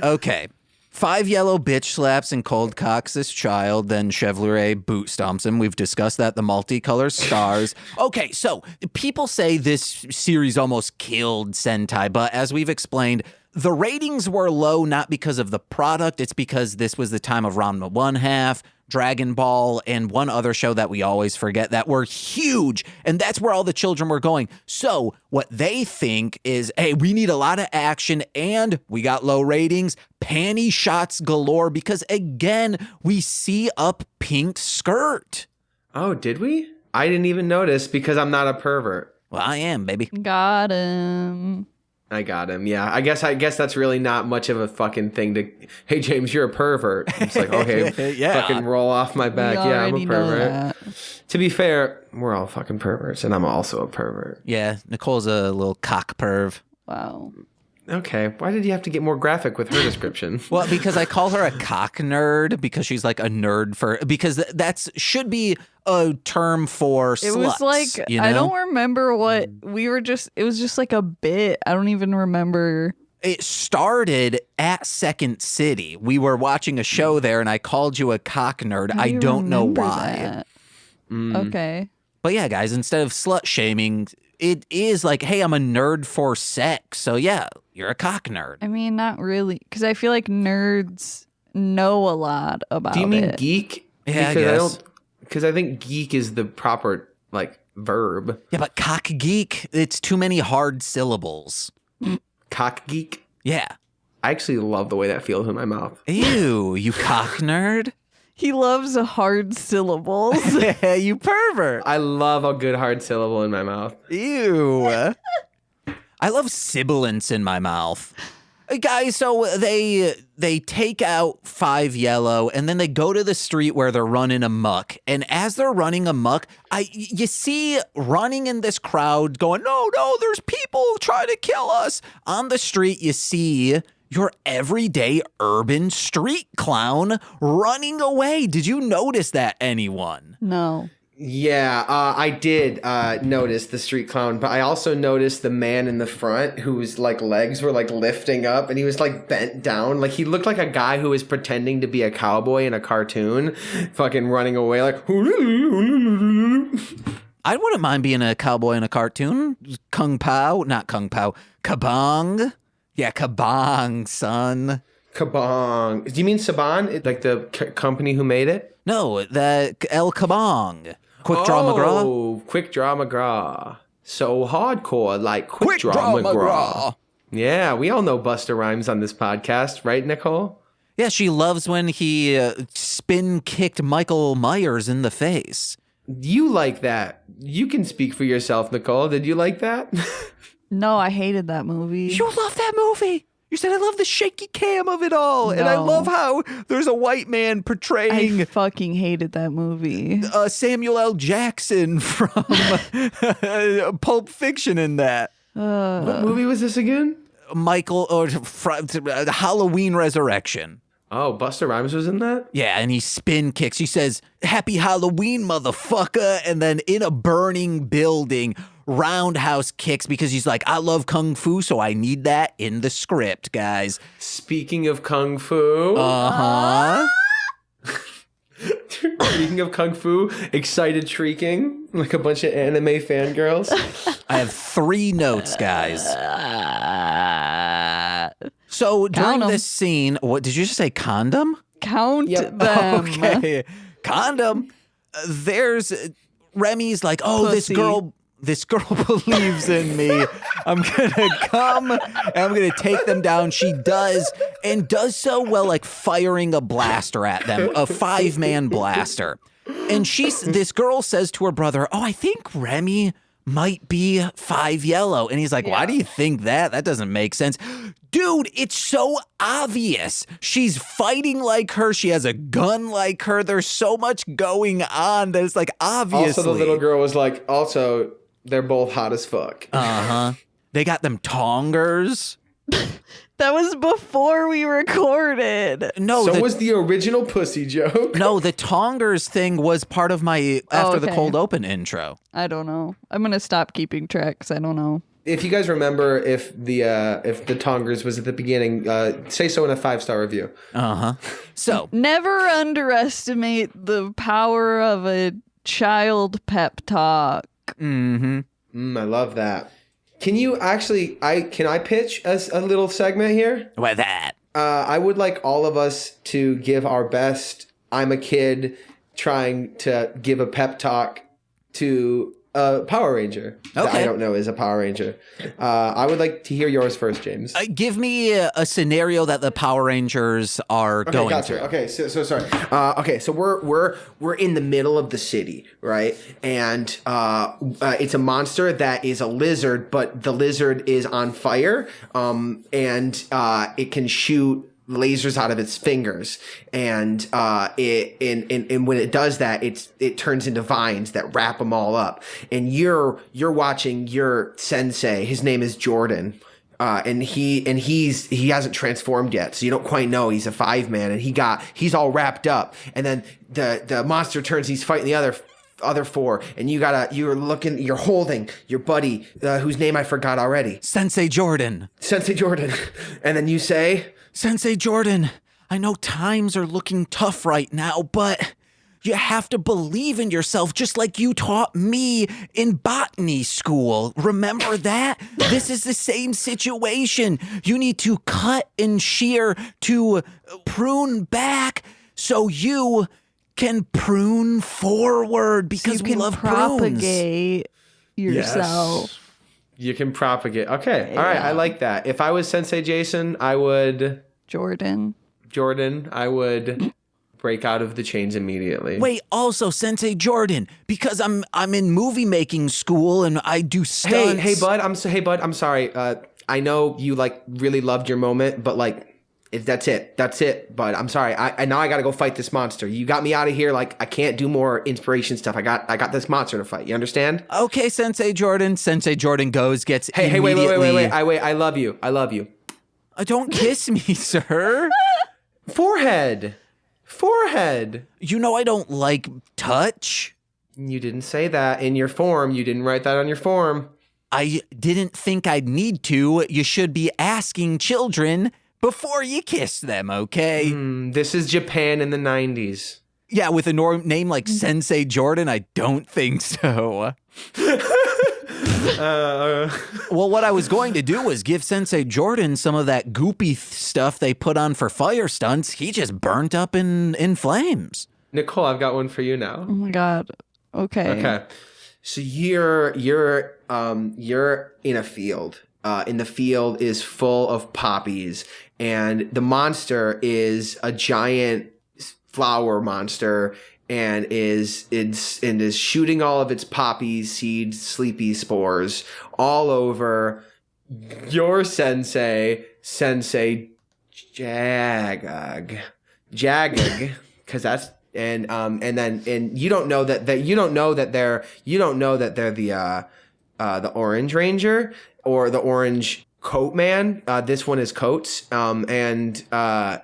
Okay. 5 yellow bitch slaps and cold cocks this child, then Chevrolet boot stomps him. We've discussed that, the multicolored stars. Okay, so people say this series almost killed Sentai, but as we've explained, the ratings were low not because of the product, it's because this was the time of Ranma 1/2, Dragon Ball, and one other show that we always forget that were huge, and that's where all the children were going. So what they think is, hey, we need a lot of action, and we got low ratings, panty shots galore, because again, we see up pink skirt. Oh, did we? I didn't even notice because I'm not a pervert. Well, I am, baby. Got him. I got him. Yeah, I guess that's really not much of a fucking thing to. Hey, James, you're a pervert. It's like, okay, Yeah. fucking roll off my back. We Yeah, I'm already a know pervert. that. To be fair, we're all fucking perverts, and I'm also a pervert. Yeah, Nicole's a little cock perv. Wow. Okay, why did you have to get more graphic with her description? Well, because I call her a cock nerd because she's like a nerd because that's should be a term for It sluts, was like, you know? I don't remember what we were it was just like a bit. I don't even remember. It started at Second City. We were watching a show there and I called you a cock nerd. I don't know remember why. that. Okay. But yeah, guys, instead of slut shaming, it is like, hey, I'm a nerd for sex. So yeah, you're a cock nerd. I mean, not really, because I feel like nerds know a lot about it. Do you mean geek? Yeah, I guess. Because I think geek is the proper verb. Yeah, but cock geek, it's too many hard syllables. Cock geek. Yeah. I actually love the way that feels in my mouth. Ew, you cock nerd. He loves hard syllables. You pervert. I love a good hard syllable in my mouth. Ew. I love sibilance in my mouth. Guys, so they take out 5 yellow and then they go to the street where they're running amok. And as they're running amok, you see running in this crowd going, no, there's people trying to kill us. On the street, you see your everyday urban street clown running away. Did you notice that, anyone? No. Yeah, I did notice the street clown, but I also noticed the man in the front whose like legs were like lifting up and he was like bent down. Like he looked like a guy who was pretending to be a cowboy in a cartoon, fucking running away like. I wouldn't mind being a cowboy in a cartoon. Kung Pao, not Kung Pao, Kabong. Yeah, Kabong, son. Kabong. Do you mean Saban? Like the company who made it? No, the El Kabong. Quick Draw McGraw. Oh, Quick Draw McGraw. So hardcore, like Quick Draw McGraw. Yeah, we all know Busta Rhymes on this podcast, right, Nicole? Yeah, she loves when he spin kicked Michael Myers in the face. You like that. You can speak for yourself, Nicole. Did you like that? No, I hated that movie. You love that movie. You said I love the shaky cam of it all. And I No. love how there's a white man portraying I fucking hated that movie. Samuel L. Jackson from Pulp Fiction in that. What movie was this again? Halloween Resurrection. Oh, Busta Rhymes was in that? Yeah, and he spin kicks. He says, "Happy Halloween, motherfucker." And then in a burning building, roundhouse kicks because he's like, I love Kung Fu, so I need that in the script, guys. Speaking of Kung Fu. Uh-huh. Speaking of Kung Fu, excited shrieking like a bunch of anime fangirls. I have 3 notes, guys. So during 'em. this scene, what did you just say? Condom? Count Yep. them. Okay, condom. There's Remy's like, oh, Pussy. this girl believes in me. I'm gonna come and I'm gonna take them down. She does, and does so well, like firing a blaster at them, a 5-man blaster. And this girl says to her brother, oh, I think Remy might be 5 yellow. And he's like, why do you think that? That doesn't make sense. Dude, it's so obvious. She's fighting like her. She has a gun like her. There's so much going on that it's like, obviously. Also, the little girl was like, also, they're both hot as fuck. Uh-huh. They got them tongers. That was before we recorded. No, So was the original pussy joke. no, the tongers thing was part of my after the okay. cold open intro. I don't know. I'm going to stop keeping track 'cause I don't know. If you guys remember, if the Tongers was at the beginning, say so in a 5-star review. Uh-huh. So, Never underestimate the power of a child pep talk. mm-hmm. I love that. Can you actually? Can I pitch a little segment here? What that? I would like all of us to give our best. I'm a kid trying to give a pep talk to a Power Ranger that Okay. I don't know is a Power Ranger. I would like to hear yours first, James. Give me a scenario that the Power Rangers are going Gotcha. through. Okay, so sorry. Okay, so we're in the middle of the city, right? And it's a monster that is a lizard, but the lizard is on fire, and it can shoot lasers out of its fingers, and when it does that, it turns into vines that wrap them all up. And you're watching your sensei. His name is Jordan. And he hasn't transformed yet, so you don't quite know he's a 5-man, and he's all wrapped up, and then the monster turns, he's fighting the other 4, and you're holding your buddy whose name I forgot already, Sensei Jordan. And then you say, Sensei Jordan, I know times are looking tough right now, but you have to believe in yourself just like you taught me in botany school. Remember that? This is the same situation. You need to cut and shear to prune back so you can prune forward because You we can love prunes. propagate yourself. you can propagate. Okay, all right, I like that. If I was Sensei Jason, I would Jordan, I would break out of the chains immediately. Wait, also Sensei Jordan, because I'm in movie making school and I do stunts. Hey, bud. I'm sorry. I know you like really loved your moment, but like, that's it, bud. I'm sorry. I now I gotta go fight this monster. You got me out of here. Like, I can't do more inspiration stuff. I got this monster to fight. You understand? Okay, Sensei Jordan. Sensei Jordan goes, gets Hey, wait. immediately- I love you. Don't kiss me, sir. Forehead. You know I don't like touch. You didn't say that in your form. You didn't write that on your form. I didn't think I'd need to. You should be asking children before you kiss them, okay? This is Japan in the 90s. Yeah, with a name like Sensei Jordan, I don't think so. Well, what I was going to do was give Sensei Jordan some of that goopy stuff they put on for fire stunts. He just burnt up in flames. Nicole, I've got one for you now. Oh my God. Okay. Okay. So you're in a field. And the field is full of poppies, and the monster is a giant flower monster, and is shooting all of its poppy seed sleepy spores all over your sensei Jagag, because that's and you don't know that they're the Orange Ranger or the Orange Coat Man. This one is Coats, and all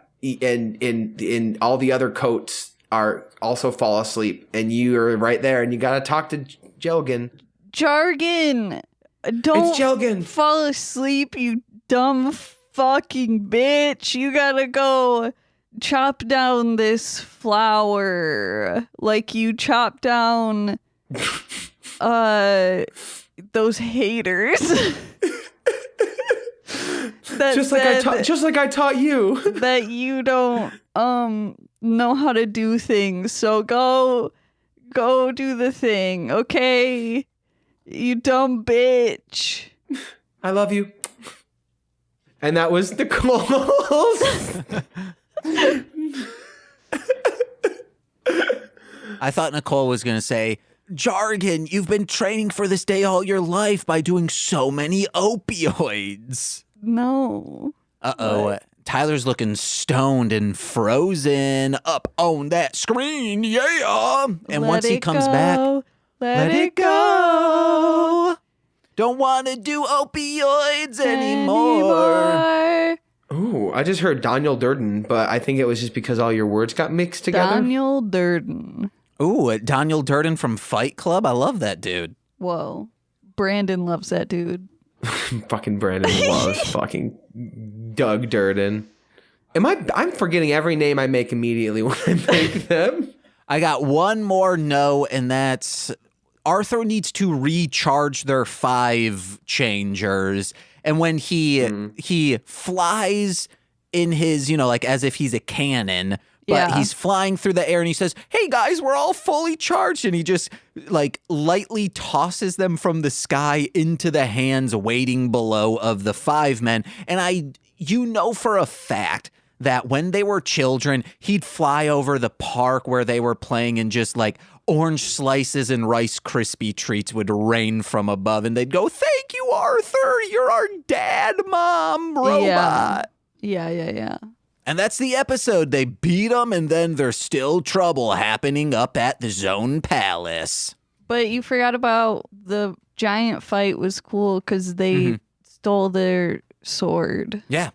the other coats are also fall asleep, and you're right there, and you gotta talk to Jelgin. Jargon! Don't It's Jelgin. fall asleep, you dumb fucking bitch. You gotta go chop down this flower like you chop down those haters. Just like I taught you. That you don't know how to do things. So go do the thing, okay? You dumb bitch. I love you. And that was Nicole's. I thought Nicole was going to say, Jargon, you've been training for this day all your life by doing so many opioids. No. Uh-oh. What? Tyler's looking stoned and frozen up on that screen. Yeah. And once he comes back, let it go. Don't want to do opioids anymore. Ooh, I just heard Daniel Durden, but I think it was just because all your words got mixed together. Daniel Durden. Ooh, Daniel Durden from Fight Club. I love that dude. Whoa. Brandon loves that dude. Fucking Brandon loves fucking Doug Durden. I'm forgetting every name I make immediately when I make them. I got one more no, and that's Arthur needs to recharge their 5 changers. And when he flies in his, like as if he's a cannon, but he's flying through the air and he says, "Hey guys, we're all fully charged." And he just like lightly tosses them from the sky into the hands waiting below of the 5 men. And for a fact that when they were children, he'd fly over the park where they were playing and just like orange slices and Rice Krispie treats would rain from above. And they'd go, "Thank you, Arthur. You're our dad, mom, robot." Yeah. And that's the episode. They beat them, and then there's still trouble happening up at the Zone Palace. But you forgot about the giant fight was cool because they stole their sword. Yeah.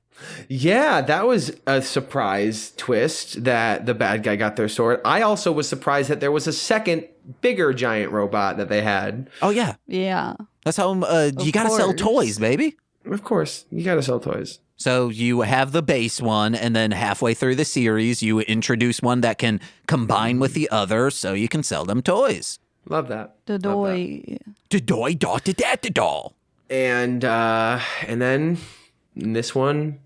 Yeah, that was a surprise twist that the bad guy got their sword. I also was surprised that there was a second bigger giant robot that they had. Oh, yeah. Yeah. That's how you got to sell toys, baby. Of course. You got to sell toys. So you have the base one, and then halfway through the series, you introduce one that can combine with the other so you can sell them toys. Love that. The doy. Doll. And then in this one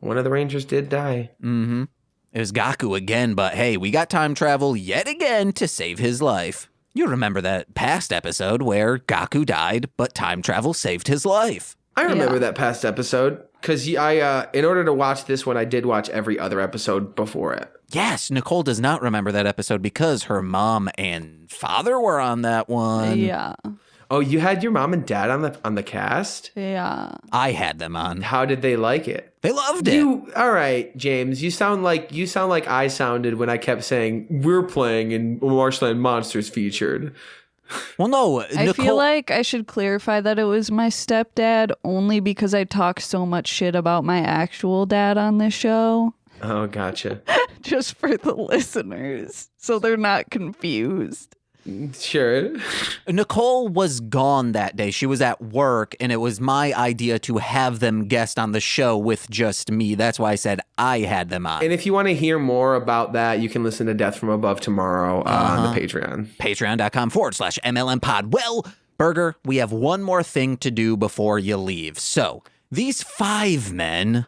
of the Rangers did die. Mm-hmm. It was Gaku again, but hey, we got time travel yet again to save his life. You remember that past episode where Gaku died, but time travel saved his life. I remember that past episode because in order to watch this one, I did watch every other episode before it. Yes, Nicole does not remember that episode because her mom and father were on that one. Yeah. Oh, you had your mom and dad on the cast? Yeah. I had them on. How did they like it? They loved it. All right, James. You sound like I sounded when I kept saying we're playing and Marshland Monsters featured. Well, no, I feel like I should clarify that it was my stepdad only because I talk so much shit about my actual dad on this show. Oh, gotcha. Just for the listeners, so they're not confused. Sure. Nicole was gone that day. She was at work, and it was my idea to have them guest on the show with just me. That's why I said I had them on. And if you want to hear more about that, you can listen to Death from Above tomorrow on the Patreon. Patreon.com/MLM pod. Well, Burger, we have one more thing to do before you leave. So these 5 men,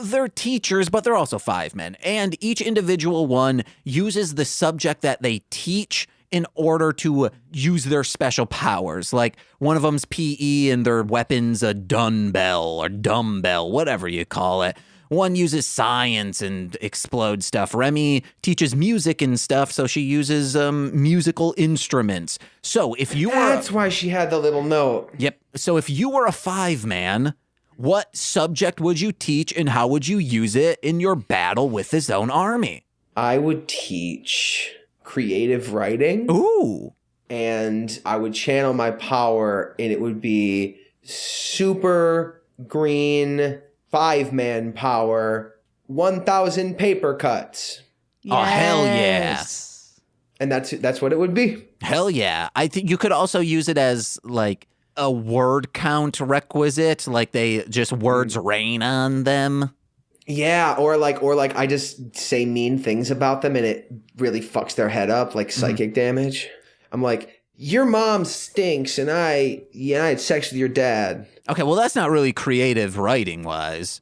they're teachers, but they're also 5 men. And each individual one uses the subject that they teach in order to use their special powers. Like one of them's PE and their weapon's a dumbbell or dumbbell, whatever you call it. One uses science and explodes stuff. Remy teaches music and stuff, so she uses musical instruments. So if you That's why she had the little note. Yep. So if you were a 5-man, what subject would you teach and how would you use it in your battle with his own army? I would teach creative writing. Ooh. And I would channel my power, and it would be super green 5-man power, 1,000 paper cuts. Oh, hell yeah. And that's what it would be. Hell yeah. I think you could also use it as like a word count requisite, like they just words rain on them. Yeah, or like I just say mean things about them and it really fucks their head up, like psychic damage. I'm like, your mom stinks and I had sex with your dad. Okay, well that's not really creative writing wise.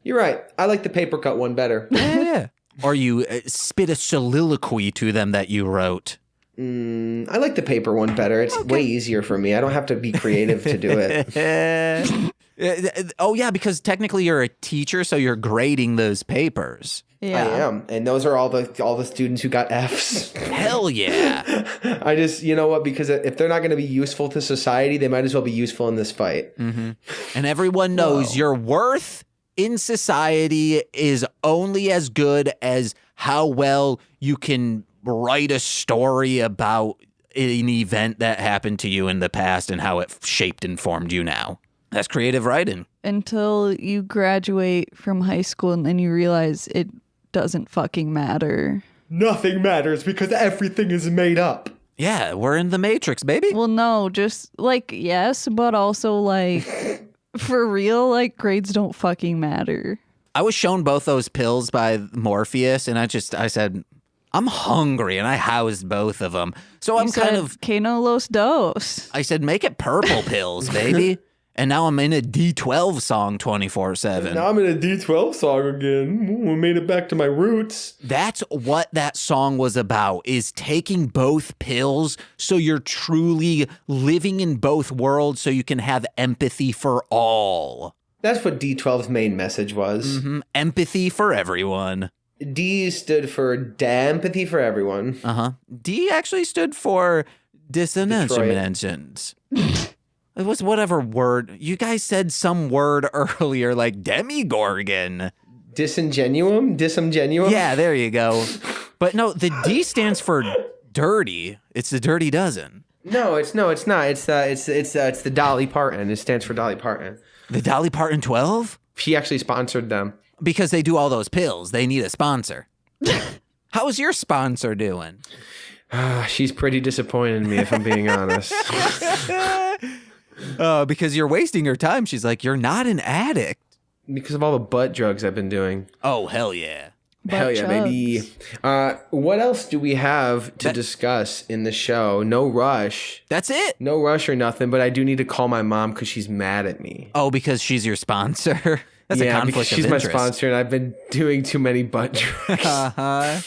You're right. I like the paper cut one better. Yeah. Or you spit a soliloquy to them that you wrote. I like the paper one better. It's way easier for me. I don't have to be creative to do it. Oh, yeah, because technically you're a teacher, so you're grading those papers. Yeah. I am. And those are all the students who got Fs. Hell yeah. I just, you know what, because if they're not going to be useful to society, they might as well be useful in this fight. Mm-hmm. And everyone knows your worth in society is only as good as how well you can write a story about an event that happened to you in the past and how it shaped and formed you now. That's creative writing. Until you graduate from high school and then you realize it doesn't fucking matter. Nothing matters because everything is made up. Yeah, we're in the Matrix, baby. Well, no, just like, yes, but also like, for real, like grades don't fucking matter. I was shown both those pills by Morpheus and I said, I'm hungry, and I housed both of them. So I'm kind of... Que no los dos. I said, make it purple pills, baby. And now I'm in a D12 song 24/7. Now I'm in a D12 song again. I made it back to my roots. That's what that song was about, is taking both pills so you're truly living in both worlds so you can have empathy for all. That's what D12's main message was. Mm-hmm. Empathy for everyone. D stood for empathy for everyone. Uh-huh. D actually stood for dissonance. It was whatever word. You guys said some word earlier, like demigorgon. Disingenuum? Yeah, there you go. But no, the D stands for dirty. It's the Dirty Dozen. No, it's not. It's the Dolly Parton. It stands for Dolly Parton. The Dolly Parton 12? She actually sponsored them. Because they do all those pills. They need a sponsor. How's your sponsor doing? She's pretty disappointed in me, if I'm being honest. Because you're wasting your time. She's like, you're not an addict. Because of all the butt drugs I've been doing. Oh, hell yeah. Hell yeah, baby. What else do we have to discuss in the show? No rush. That's it. No rush or nothing, but I do need to call my mom because she's mad at me. Oh, because she's your sponsor? That's a conflict of interest. She's my sponsor and I've been doing too many butt drugs. Uh-huh.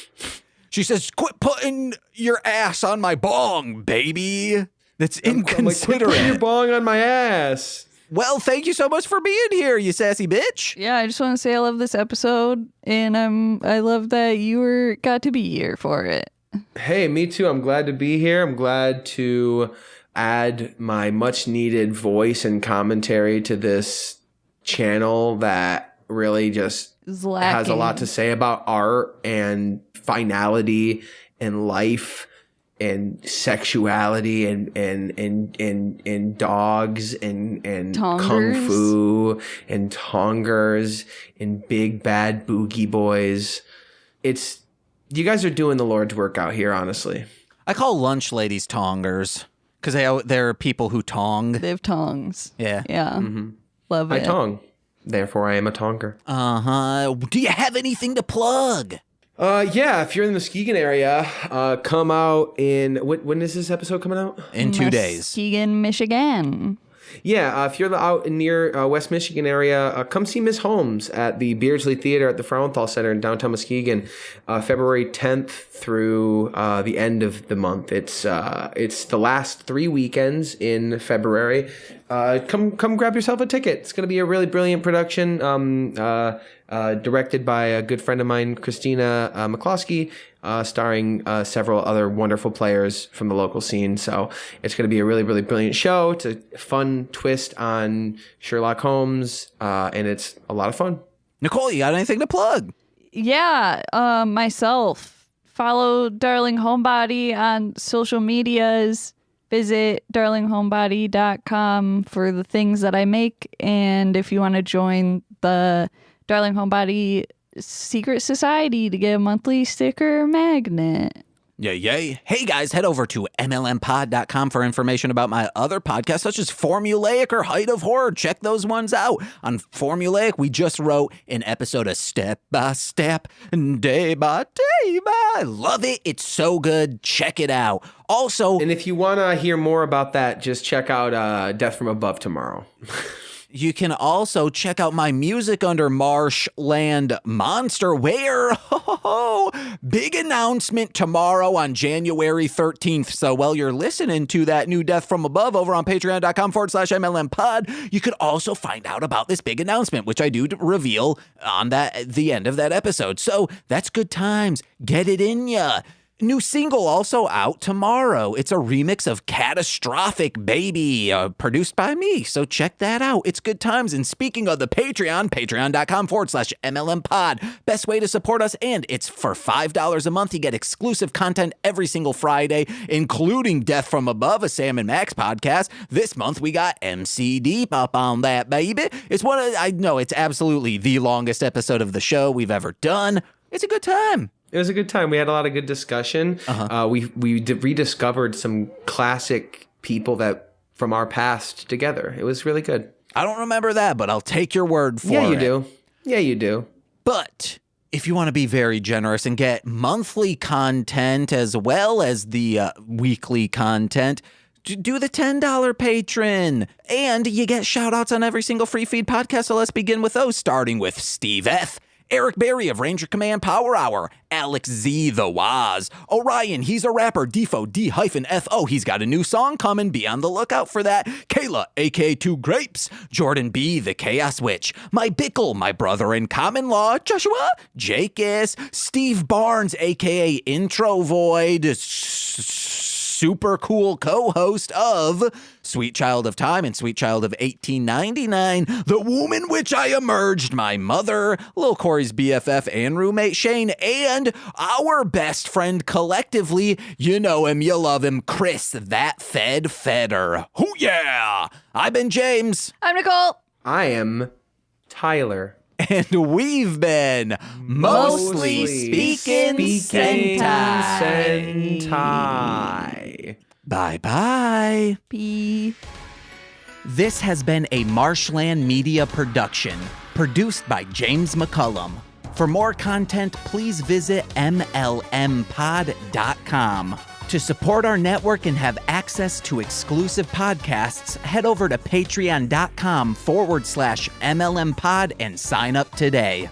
She says, quit putting your ass on my bong, baby. That's inconsiderate. I'm like, quit putting your bong on my ass. Well, thank you so much for being here, you sassy bitch. Yeah, I just want to say I love this episode, and I love that you got to be here for it. Hey, me too. I'm glad to be here. I'm glad to add my much needed voice and commentary to this channel that really just has a lot to say about art and finality and life and sexuality and dogs and tongers. Kung fu and tongers and big bad boogie boys. You guys are doing the Lord's work out here, honestly. I call lunch ladies tongers because they're people who tong. They have tongs. Yeah. Yeah. Love I it. tong. Therefore, I am a tonger. Uh-huh. Do you have anything to plug? Yeah, if you're in the Muskegon area, come out in... When is this episode coming out? In 2 days. Muskegon, Michigan. Yeah, if you're out in near West Michigan area, come see Miss Holmes at the Beardsley Theater at the Frauenthal Center in downtown Muskegon, February 10th through the end of the month. It's the last 3 weekends in February. Come grab yourself a ticket. It's going to be a really brilliant production, directed by a good friend of mine, Christina McCloskey, starring several other wonderful players from the local scene. So it's going to be a really, really brilliant show. It's a fun twist on Sherlock Holmes, and it's a lot of fun. Nicole, you got anything to plug? Yeah, myself. Follow Darling Homebody on social medias. Visit darlinghomebody.com for the things that I make. And if you want to join the Darling Homebody Secret Society to get a monthly sticker magnet. Yay. Hey guys, head over to mlmpod.com for information about my other podcasts, such as Formulaic or Height of Horror. Check those ones out. On Formulaic, we just wrote an episode of Step by Step, Day by Day. I love it. It's so good. Check it out. Also, And if you want to hear more about that, just check out Death from Above tomorrow. you can also check out my music under Marshland Monster, where, big announcement tomorrow on January 13th. So while you're listening to that new Death from Above over on patreon.com/MLMpod, you could also find out about this big announcement, which I do reveal on the end of that episode. So that's good times. Get it in ya. New single also out tomorrow. It's a remix of Catastrophic Baby, produced by me. So check that out. It's good times. And speaking of the Patreon, patreon.com/MLMpod. Best way to support us. And it's for $5 a month. You get exclusive content every single Friday, including Death from Above, a Sam and Max podcast. This month we got MC Deep up on that, baby. I know it's absolutely the longest episode of the show we've ever done. It's a good time. It was a good time. We had a lot of good discussion. We rediscovered some classic people that from our past together. It was really good. I don't remember that, but I'll take your word for it. Yeah, you do. Yeah, you do. But if you want to be very generous and get monthly content as well as the weekly content, do the $10 patron. And you get shout outs on every single free feed podcast. So let's begin with those, starting with Steve F., Eric Berry of Ranger Command Power Hour, Alex Z the Waz, Orion, he's a rapper, Defo D-FO, he's got a new song coming, be on the lookout for that, Kayla, aka Two Grapes, Jordan B, the Chaos Witch, My Bickle, my brother in common law, Joshua, Jakis, Steve Barnes, aka Intro Void, super cool co-host of Sweet Child of Time and Sweet Child of 1899, the woman which I emerged, my mother, Lil Corey's BFF and roommate Shane, and our best friend collectively, you know him, you love him, Chris, that Feder. Hoo yeah! I've been James. I'm Nicole. I am Tyler. And we've been mostly speaking Sentai. Bye-bye. P. This has been a Marshland Media production, produced by James McCollum. For more content, please visit mlmpod.com. To support our network and have access to exclusive podcasts, head over to patreon.com/MLMpod and sign up today.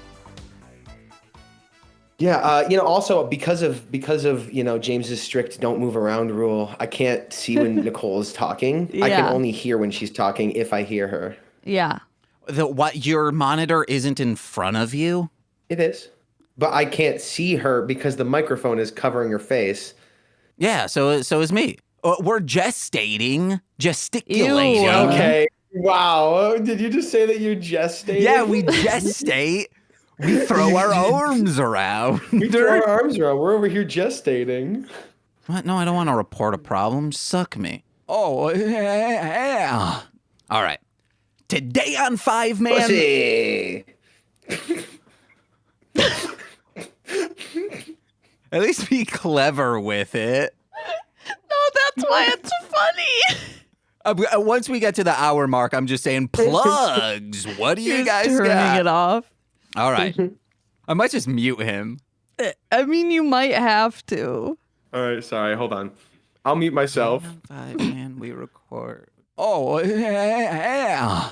Yeah, also because of James's strict don't move around rule, I can't see when Nicole is talking. I can only hear when she's talking if I hear her. Yeah. Your monitor isn't in front of you? It is. But I can't see her because the microphone is covering her face. Yeah, so is me. We're gesticulating. Ew. Okay. Wow. Did you just say that you gestated? Yeah, we gestate. We throw our arms around. We throw our arms around. We're over here gestating. What? No, I don't want to report a problem. Suck me. Oh, yeah. All right. Today on Fiveman. Pussy. At least be clever with it. That's why it's funny. Once we get to the hour mark, I'm just saying plugs. What do you He's guys turning got? it off. All right. I might just mute him. I mean, you might have to. All right, sorry. Hold on. I'll mute myself. Man, we record. Oh, yeah.